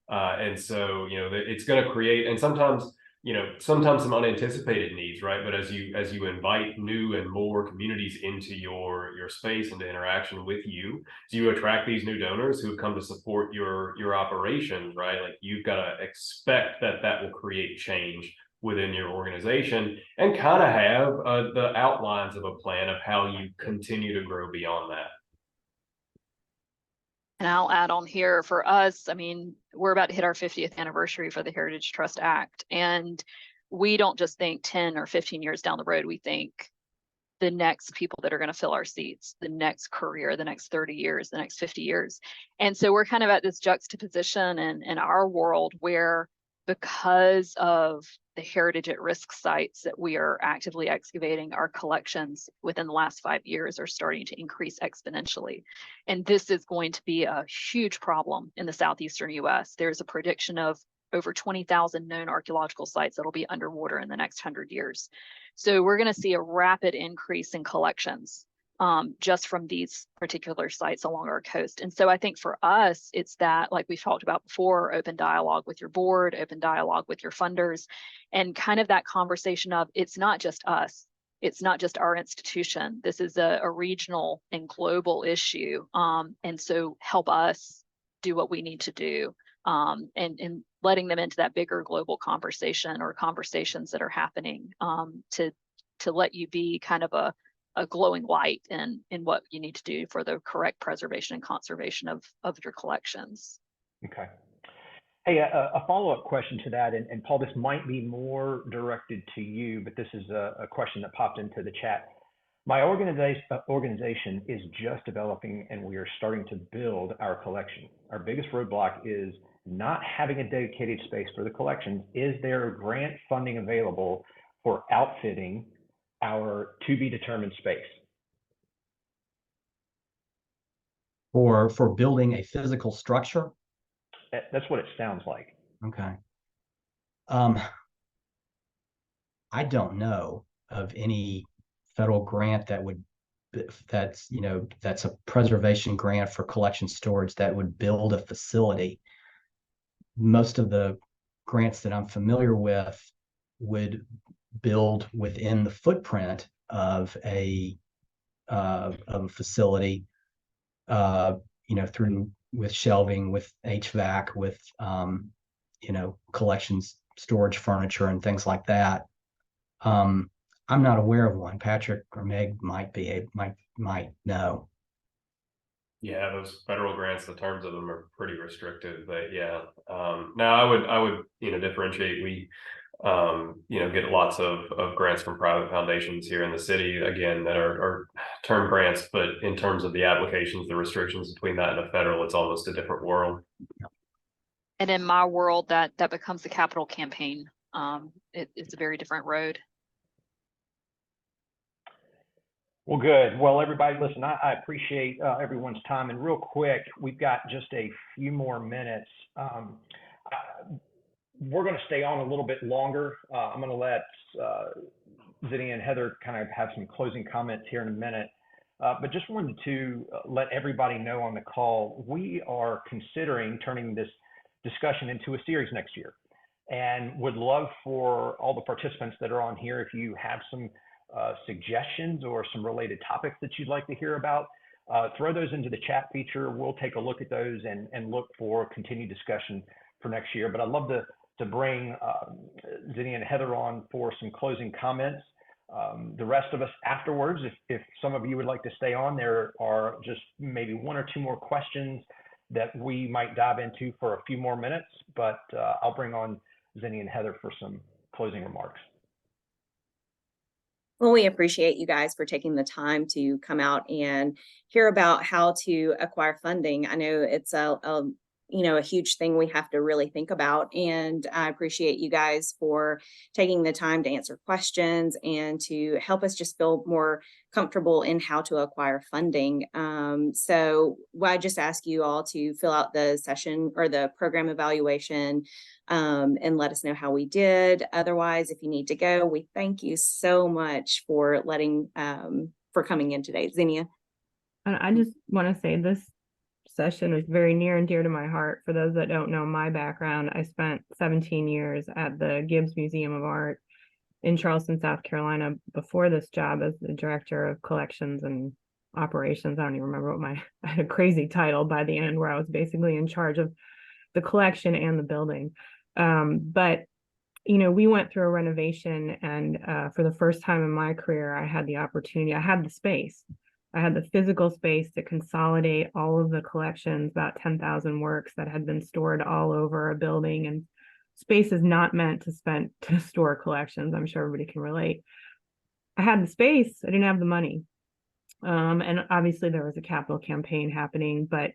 And so, it's going to create, and sometimes some unanticipated needs, right? But as you invite new and more communities into your space, into interaction with you, so you attract these new donors who come to support your operations, right? Like, you've got to expect that will create change within your organization, and kind of have the outlines of a plan of how you continue to grow beyond that. And I'll add on here, for us, we're about to hit our 50th anniversary for the Heritage Trust Act. And we don't just think 10 or 15 years down the road, we think the next people that are going to fill our seats, the next career, the next 30 years, the next 50 years. And so we're kind of at this juxtaposition in our world where, because of the heritage at risk sites that we are actively excavating, our collections within the last 5 years are starting to increase exponentially. And this is going to be a huge problem in the southeastern US. There's a prediction of over 20,000 known archaeological sites that'll be underwater in the next 100 years. So we're going to see a rapid increase in collections just from these particular sites along our coast. And so I think for us, it's that, like we've talked about before, open dialogue with your board, open dialogue with your funders, and kind of that conversation of, it's not just us, it's not just our institution. This is a regional and global issue. And so help us do what we need to do, and letting them into that bigger global conversation, or conversations that are happening, to let you be kind of a glowing light in what you need to do for the correct preservation and conservation of your collections. Okay. Hey, a follow-up question to that, and Paul, this might be more directed to you, but this is a question that popped into the chat. My organization is just developing, and we are starting to build our collection. Our biggest roadblock is not having a dedicated space for the collections. Is there grant funding available for outfitting our to be determined space? For building a physical structure? That's what it sounds like. Okay. I don't know of any federal grant that's a preservation grant for collection storage that would build a facility. Most of the grants that I'm familiar with would build within the footprint of a facility, through with shelving, with HVAC, with collections, storage furniture, and things like that. I'm not aware of one. Patrick or Meg might know. Yeah, those federal grants, the terms of them are pretty restrictive, but yeah. Now I would, differentiate. We, get lots of grants from private foundations here in the city, again, that are term grants, but in terms of the applications, the restrictions between that and the federal, it's almost a different world. And in my world, that becomes the capital campaign. It's a very different road. Well, good. Well, everybody, listen, I appreciate everyone's time. And real quick, we've got just a few more minutes. We're going to stay on a little bit longer. I'm going to let Zinnia and Heather kind of have some closing comments here in a minute. But just wanted to let everybody know on the call, we are considering turning this discussion into a series next year, and would love for all the participants that are on here, if you have some suggestions or some related topics that you'd like to hear about, throw those into the chat feature. We'll take a look at those and look for continued discussion for next year. But I'd love to bring Zinnia and Heather on for some closing comments. The rest of us afterwards, if some of you would like to stay on, there are just maybe one or two more questions that we might dive into for a few more minutes, but I'll bring on Zinnia and Heather for some closing remarks. Well, we appreciate you guys for taking the time to come out and hear about how to acquire funding. I know it's a huge thing we have to really think about, and I appreciate you guys for taking the time to answer questions and to help us just feel more comfortable in how to acquire funding. So I just ask you all to fill out the session or the program evaluation, and let us know how we did. Otherwise, if you need to go, we thank you so much for coming in today. Zinnia. And I just want to say this session is very near and dear to my heart. For those that don't know my background, I spent 17 years at the Gibbs Museum of Art in Charleston, South Carolina, before this job as the director of collections and operations. I don't even remember I had a crazy title by the end, where I was basically in charge of the collection and the building. But we went through a renovation, and for the first time in my career, I had the opportunity, I had the space. I had the physical space to consolidate all of the collections, about 10,000 works that had been stored all over a building. And space is not meant to store collections. I'm sure everybody can relate. I had the space, I didn't have the money. And obviously there was a capital campaign happening, but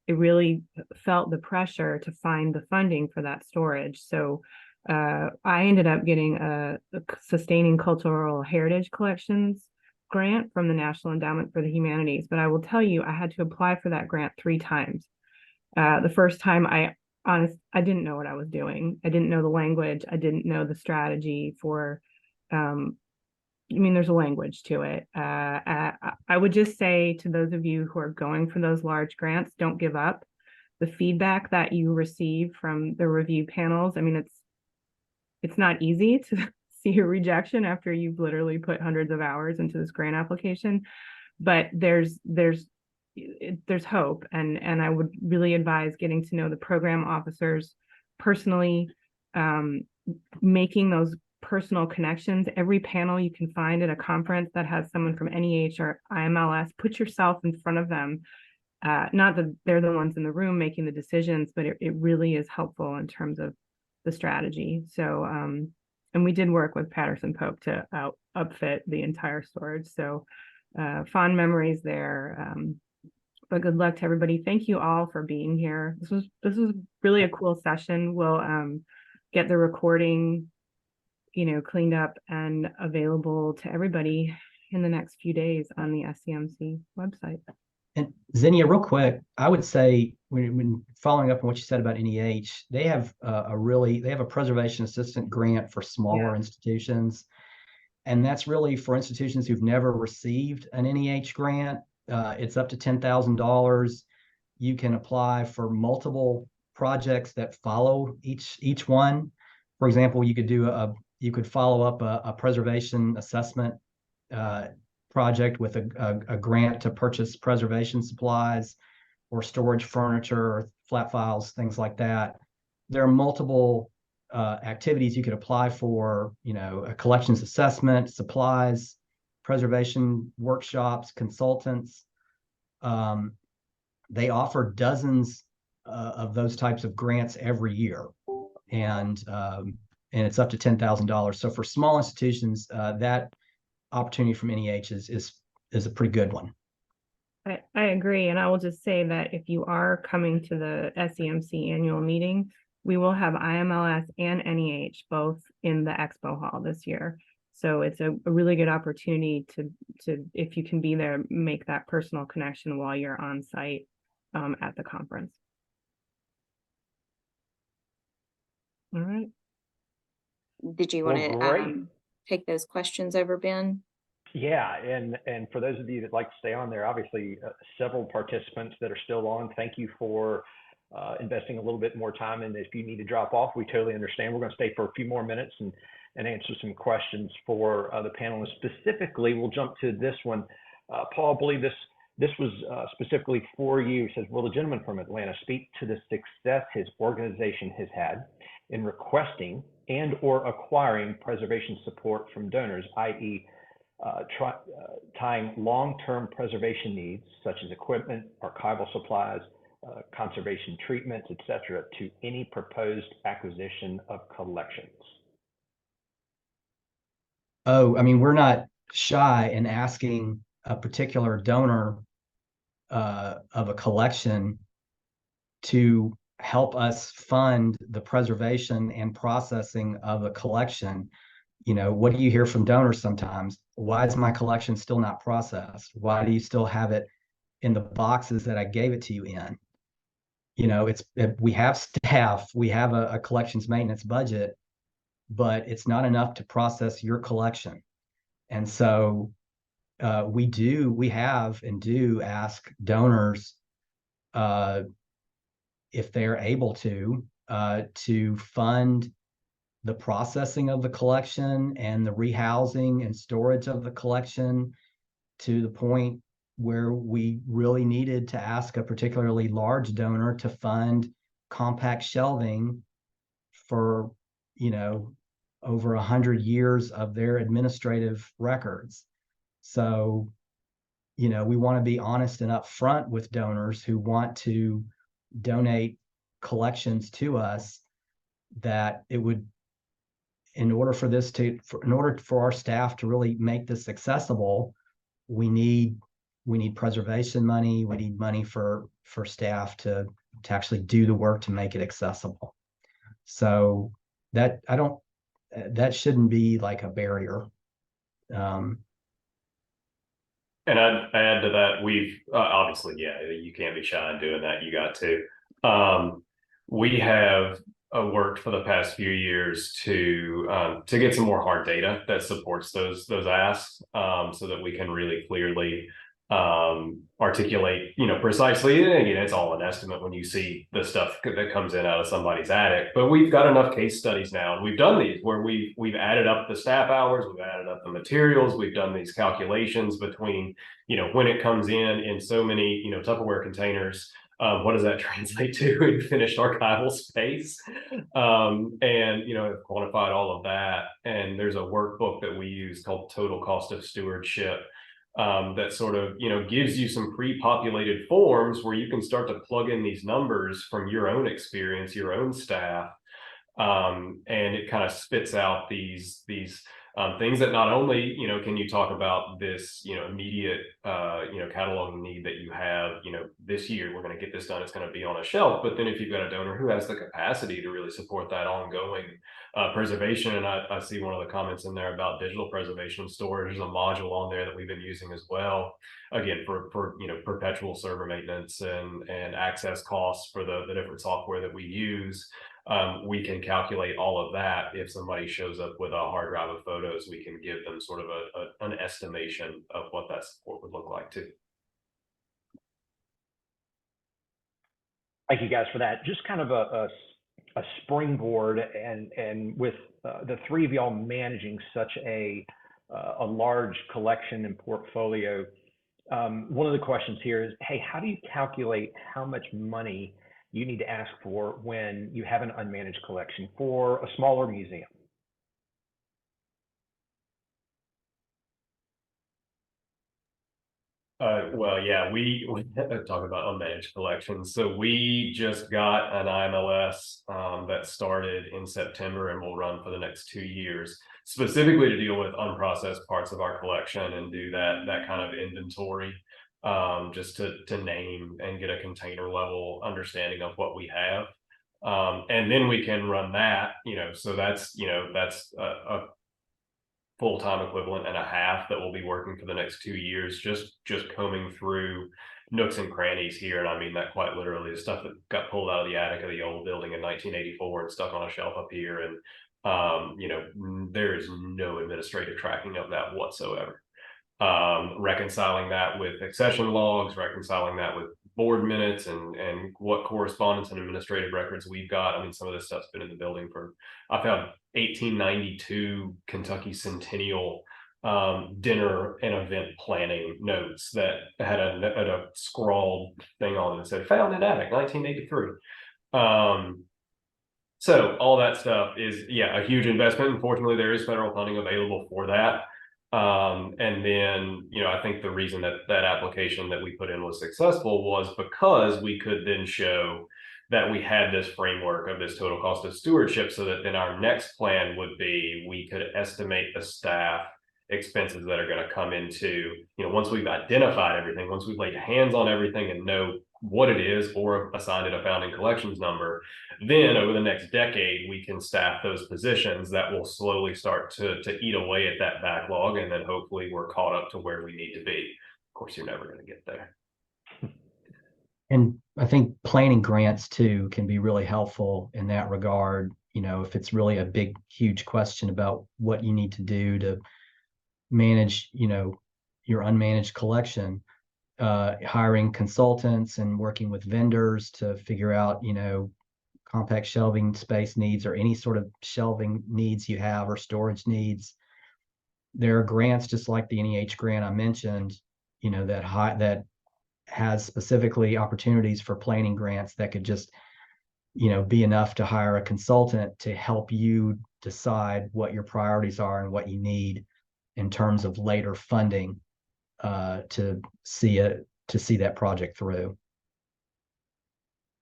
it really felt the pressure to find the funding for that storage. So I ended up getting a Sustaining Cultural Heritage Collections grant from the National Endowment for the Humanities. But I will tell you, I had to apply for that grant 3 times. The first time I didn't know what I was doing. I didn't know the language. I didn't know the strategy for, there's a language to it. I would just say to those of you who are going for those large grants, don't give up. The feedback that you receive from the review panels, it's not easy to see a rejection after you've literally put hundreds of hours into this grant application, but there's hope, and I would really advise getting to know the program officers personally, making those personal connections. Every panel you can find at a conference that has someone from NEH or IMLS, put yourself in front of them. Not that they're the ones in the room making the decisions, but it really is helpful in terms of the strategy. So and we did work with Patterson Pope to upfit the entire storage. So fond memories there. But good luck to everybody. Thank you all for being here. This was really a cool session. We'll get the recording, cleaned up and available to everybody in the next few days on the SCMC website. And Zinnia, real quick, I would say when following up on what you said about NEH, they have a preservation assistant grant for smaller institutions, and that's really for institutions who've never received an NEH grant. It's up to $10,000. You can apply for multiple projects that follow each one. For example, you could do a You could follow up a preservation assessment project with a grant to purchase preservation supplies or storage furniture or flat files, things like that. There are multiple activities you could apply for, a collections assessment, supplies, preservation workshops, consultants. They offer dozens of those types of grants every year, and it's up to $10,000. So for small institutions, that opportunity from NEH is a pretty good one. I agree. And I will just say that if you are coming to the SEMC annual meeting, we will have IMLS and NEH both in the expo hall this year. So it's a really good opportunity to, if you can be there, make that personal connection while you're on site at the conference. All right. Did you Well, want to great. take those questions over, Ben? Yeah, and for those of you that like to stay on there, obviously several participants that are still on, thank you for investing a little bit more time. And if you need to drop off, we totally understand. We're going to stay for a few more minutes and answer some questions for the panelists. Specifically, we'll jump to this one. Paul, I believe this was specifically for you. He says, will the gentleman from Atlanta speak to the success his organization has had in requesting and or acquiring preservation support from donors, i.e., tying long-term preservation needs such as equipment, archival supplies, conservation treatments, etc., to any proposed acquisition of collections? Oh, I mean, we're not shy in asking a particular donor of a collection to help us fund the preservation and processing of a collection. What do you hear from donors sometimes? Why is my collection still not processed? Why do you still have it in the boxes that I gave it to you in? We have staff, we have a collections maintenance budget, but it's not enough to process your collection. And so we have and do ask donors if they're able to fund the processing of the collection and the rehousing and storage of the collection to the point where we really needed to ask a particularly large donor to fund compact shelving for, over 100 years of their administrative records. So, we want to be honest and upfront with donors who want to donate collections to us, that it would, in order for our staff to really make this accessible, we need preservation money. We need money for staff to actually do the work to make it accessible. So that shouldn't be like a barrier. And I'd add to that, we've obviously, you can't be shy in doing that. You got to. We have worked for the past few years to get some more hard data that supports those asks, so that we can really clearly articulate, precisely. And again, it's all an estimate when you see the stuff that comes in out of somebody's attic. But we've got enough case studies now, and we've done these where we've added up the staff hours, we've added up the materials, we've done these calculations between, when it comes in so many, Tupperware containers. What does that translate to in finished archival space? And, have quantified all of that. And there's a workbook that we use called Total Cost of Stewardship, that sort of, gives you some pre-populated forms where you can start to plug in these numbers from your own experience, your own staff. And it kind of spits out these things that not only, can you talk about this, immediate, cataloging need that you have, this year, we're going to get this done, it's going to be on a shelf. But then if you've got a donor who has the capacity to really support that ongoing preservation, and I see one of the comments in there about digital preservation storage, there's a module on there that we've been using as well, again, for perpetual server maintenance and access costs for the different software that we use. We can calculate all of that. If somebody shows up with a hard drive of photos, we can give them sort of an estimation of what that support would look like too. Thank you guys for that. Just kind of a a springboard, and with the three of y'all managing such a large collection and portfolio, one of the questions here is, hey, how do you calculate how much money you need to ask for when you have an unmanaged collection for a smaller museum? Well, yeah, we talk about unmanaged collections. So we just got an IMLS that started in September and will run for the next 2 years, specifically to deal with unprocessed parts of our collection and do that kind of inventory, just to name and get a container level understanding of what we have. And then we can run that, so that's a full-time equivalent and a half that will be working for the next 2 years, just combing through nooks and crannies here. And I mean that quite literally, the stuff that got pulled out of the attic of the old building in 1984 and stuck on a shelf up here. And there is no administrative tracking of that whatsoever. Reconciling that with accession logs, reconciling that with board minutes, and what correspondence and administrative records we've got. I mean, some of this stuff's been in the building I found 1892 Kentucky Centennial dinner and event planning notes that had a scrawled thing on it that said found in attic 1983. So all that stuff is, a huge investment. Unfortunately, there is federal funding available for that. And then, I think the reason that application that we put in was successful was because we could then show that we had this framework of this total cost of stewardship, so that then our next plan would be, we could estimate the staff expenses that are going to come into, once we've identified everything, once we've laid hands on everything and know what it is or assigned it a founding collections number, then over the next decade, we can staff those positions that will slowly start to eat away at that backlog. And then hopefully we're caught up to where we need to be. Of course, you're never going to get there. And I think planning grants too can be really helpful in that regard. If it's really a big, huge question about what you need to do to manage, your unmanaged collection, hiring consultants and working with vendors to figure out, compact shelving space needs or any sort of shelving needs you have or storage needs. There are grants just like the NEH grant I mentioned, that has specifically opportunities for planning grants that could just, be enough to hire a consultant to help you decide what your priorities are and what you need in terms of later funding to see that project through.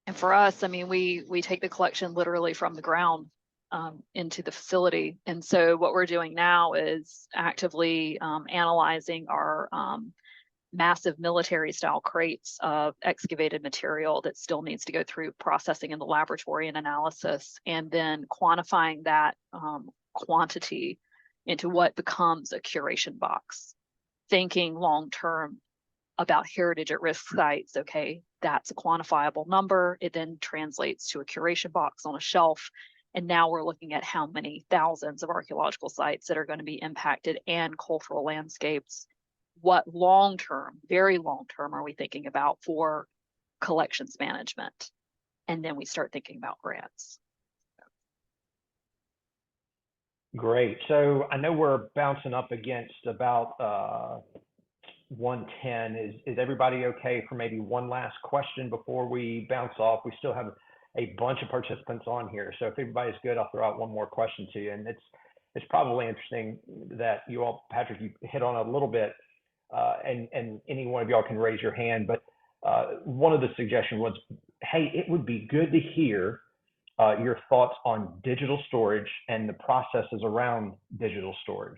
And for us, I mean, we take the collection literally from the ground into the facility. And so what we're doing now is actively analyzing our massive military style crates of excavated material that still needs to go through processing in the laboratory and analysis, and then quantifying that quantity into what becomes a curation box, thinking long-term about heritage at risk sites. Okay, that's a quantifiable number. It then translates to a curation box on a shelf. And now we're looking at how many thousands of archaeological sites that are going to be impacted and cultural landscapes. What long-term, very long-term are we thinking about for collections management? And then we start thinking about grants. Great. So I know we're bouncing up against about 1:10. Is everybody okay for maybe one last question before we bounce off? We still have a bunch of participants on here, so if everybody's good, I'll throw out one more question to you. And it's probably interesting that you all, Patrick, you hit on a little bit, and any one of y'all can raise your hand. But one of the suggestions was, hey, it would be good to hear your thoughts on digital storage and the processes around digital storage.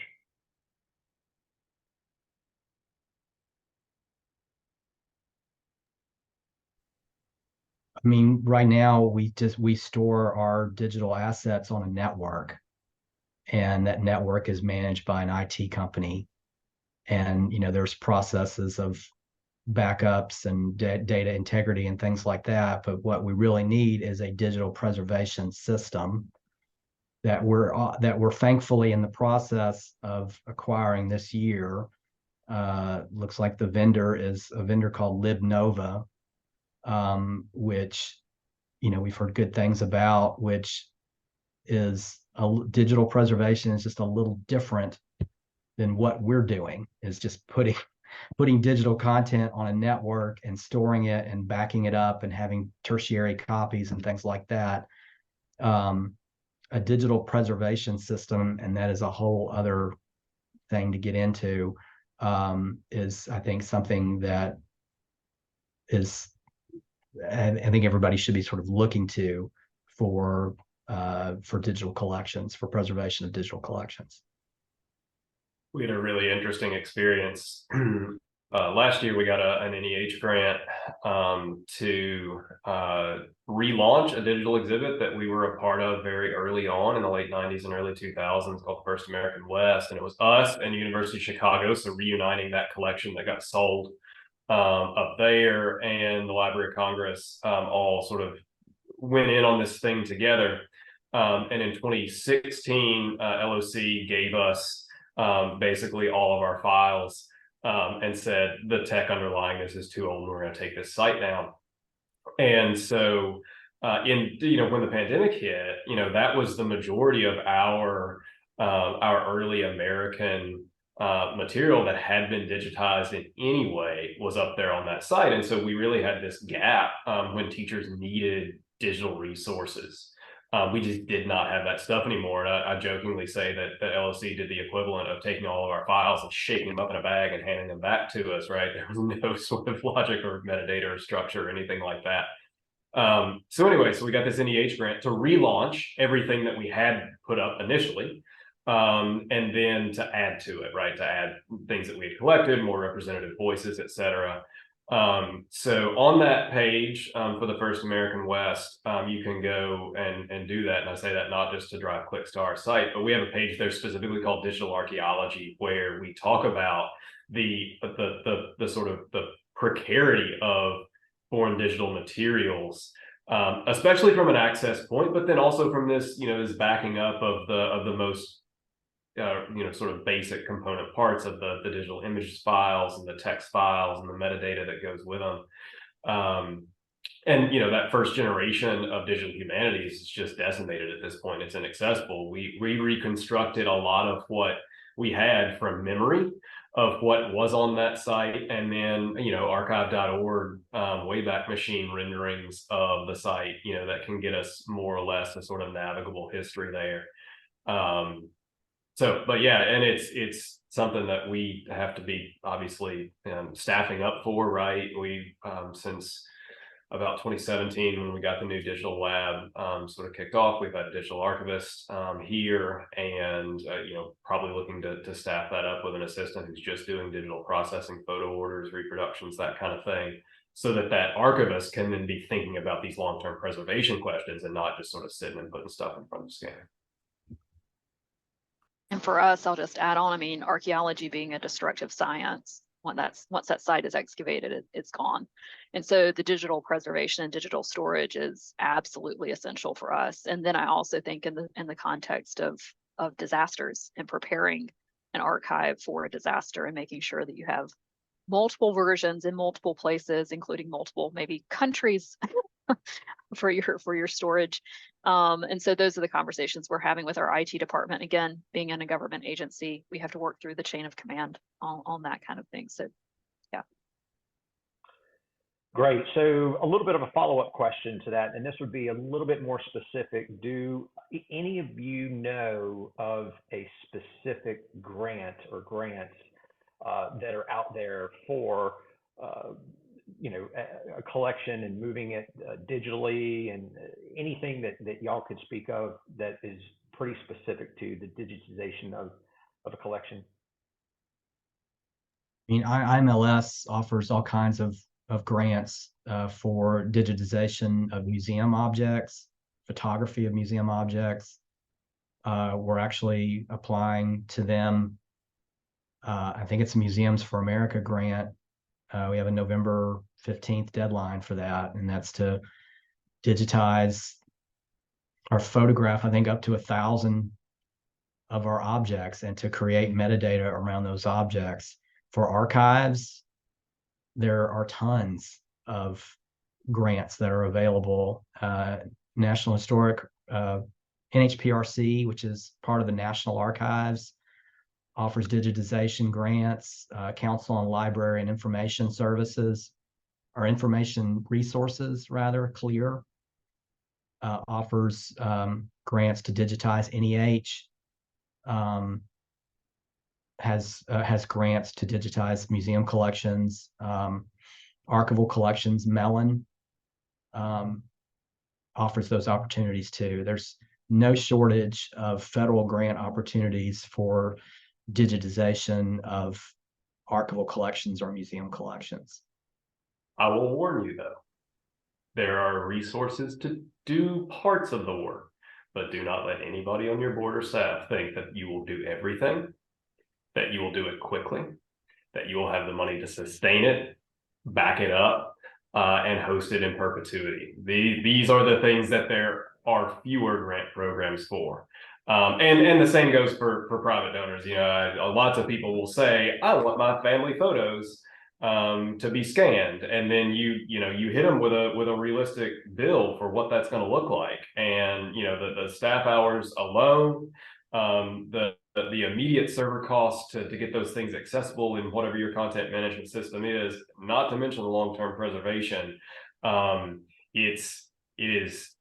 I mean, right now we store our digital assets on a network, and that network is managed by an IT company. And there's processes of backups and data integrity and things like that. But what we really need is a digital preservation system that we're thankfully in the process of acquiring this year. Looks like the vendor is a vendor called LibNova, which we've heard good things about, which is digital preservation is just a little different than what we're doing, is just putting digital content on a network and storing it and backing it up and having tertiary copies and things like that. A digital preservation system, and that is a whole other thing to get into, is, I think, something that is, I think everybody should be sort of looking to for digital collections, for preservation of digital collections. We had a really interesting experience. Last year, we got an NEH grant to relaunch a digital exhibit that we were a part of very early on in the late 90s and early 2000s, called First American West. And it was us and University of Chicago, so reuniting that collection that got sold up there, and the Library of Congress, all sort of went in on this thing together. And in 2016, LOC gave us basically all of our files and said, the tech underlying this is too old, we're going to take this site down. And so when the pandemic hit, that was the majority of our early American material that had been digitized in any way was up there on that site. And so we really had this gap when teachers needed digital resources. We just did not have that stuff anymore. And I jokingly say that LOC did the equivalent of taking all of our files and shaking them up in a bag and handing them back to us, right? There was no sort of logic or metadata or structure or anything like that. So anyway, so we got this NEH grant to relaunch everything that we had put up initially, and then to add to it, right? To add things that we had collected, more representative voices, et cetera. So on that page for the First American West, you can go and do that. And I say that not just to drive clicks to our site, but we have a page there specifically called Digital Archaeology, where we talk about the sort of the precarity of foreign digital materials, especially from an access point, but then also from this, this backing up of the most sort of basic component parts of the digital images files and the text files and the metadata that goes with them. And that first generation of digital humanities is just decimated at this point. It's inaccessible. We reconstructed a lot of what we had from memory of what was on that site, and then archive.org Wayback Machine renderings of the site, that can get us more or less a sort of navigable history there. But yeah, and it's something that we have to be obviously staffing up for, right? We since about 2017, when we got the new digital lab sort of kicked off, we've had a digital archivist here, and probably looking to staff that up with an assistant who's just doing digital processing, photo orders, reproductions, that kind of thing, so that archivist can then be thinking about these long-term preservation questions and not just sort of sitting and putting stuff in front of the scanner. And for us, I'll just add on, archaeology being a destructive science, once that site is excavated, it's gone. And so the digital preservation and digital storage is absolutely essential for us. And then I also think in the context of disasters and preparing an archive for a disaster and making sure that you have multiple versions in multiple places, including multiple maybe countries for your storage. And so those are the conversations we're having with our IT department. Again, being in a government agency, we have to work through the chain of command on that kind of thing. So yeah. Great. So a little bit of a follow-up question to that, and this would be a little bit more specific. Do any of you know of a specific grant or grants that are out there for a collection and moving it digitally, and anything that y'all could speak of that is pretty specific to the digitization of a collection? IMLS offers all kinds of grants for digitization of museum objects, photography of museum objects. We're actually applying to them. I think it's a Museums for America grant. We have a November 15th deadline for that, and that's to digitize or photograph, I think, up to 1,000 of our objects, and to create metadata around those objects. For archives, there are tons of grants that are available. National Historic, NHPRC, which is part of the National Archives, offers digitization grants. Council on Library and Information Services, or Information Resources rather, CLEAR, offers grants to digitize. NEH has grants to digitize museum collections, archival collections. Mellon offers those opportunities too. There's no shortage of federal grant opportunities for digitization of archival collections or museum collections. I will warn you though, there are resources to do parts of the work, but do not let anybody on your board or staff think that you will do everything, that you will do it quickly, that you will have the money to sustain it, back it up, and host it in perpetuity. These are the things that there are fewer grant programs for. And the same goes for private donors. You know, lots of people will say, I want my family photos to be scanned, and then you hit them with a realistic bill for what that's going to look like. And you know, the staff hours alone, the immediate server costs to get those things accessible in whatever your content management system is, not to mention the long-term preservation. It is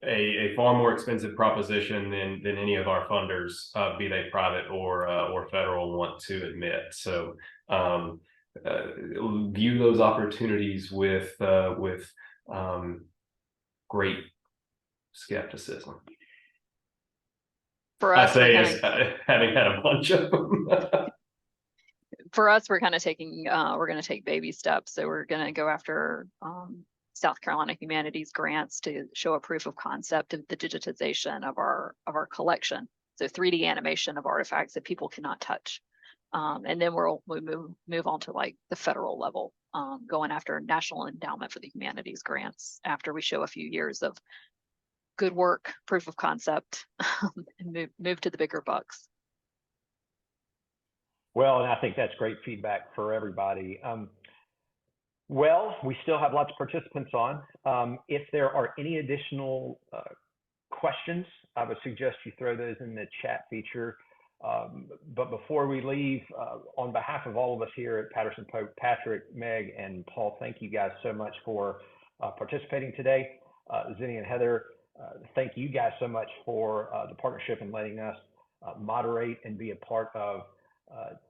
a far more expensive proposition than any of our funders, be they private or federal, want to admit. So view those opportunities with great skepticism. For I us, say as having had a bunch of them. for us, we're kind of taking, we're going to take baby steps. So we're going to go after South Carolina Humanities grants to show a proof of concept of the digitization of our collection. So 3D animation of artifacts that people cannot touch. And then we'll move on to like the federal level, going after National Endowment for the Humanities grants after we show a few years of good work, proof of concept, and move to the bigger bucks. Well, and I think that's great feedback for everybody. Well, we still have lots of participants on. If there are any additional questions, I would suggest you throw those in the chat feature. But before we leave, on behalf of all of us here at Patterson-Pope, Patrick, Meg, and Paul, thank you guys so much for participating today. Zinni and Heather, thank you guys so much for the partnership and letting us moderate and be a part of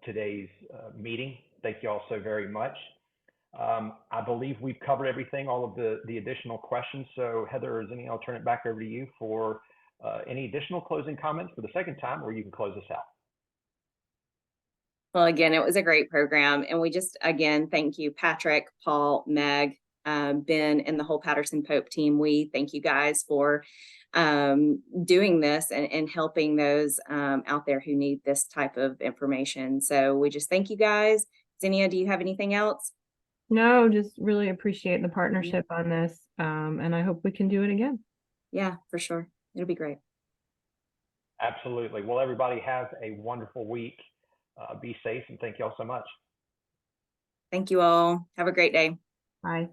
today's meeting. Thank you all so very much. I believe we've covered everything, all of the additional questions. So Heather or Zinni, I'll turn it back over to you for any additional closing comments for the second time, or you can close us out. Well, again, it was a great program. And we just, again, thank you, Patrick, Paul, Meg, Ben, and the whole Patterson-Pope team. We thank you guys for doing this and helping those out there who need this type of information. So we just thank you guys. Zinnia, do you have anything else? No, just really appreciate the partnership on this. And I hope we can do it again. Yeah, for sure. It'll be great. Absolutely. Well, everybody have a wonderful week. Be safe, and thank you all so much. Thank you all. Have a great day. Bye.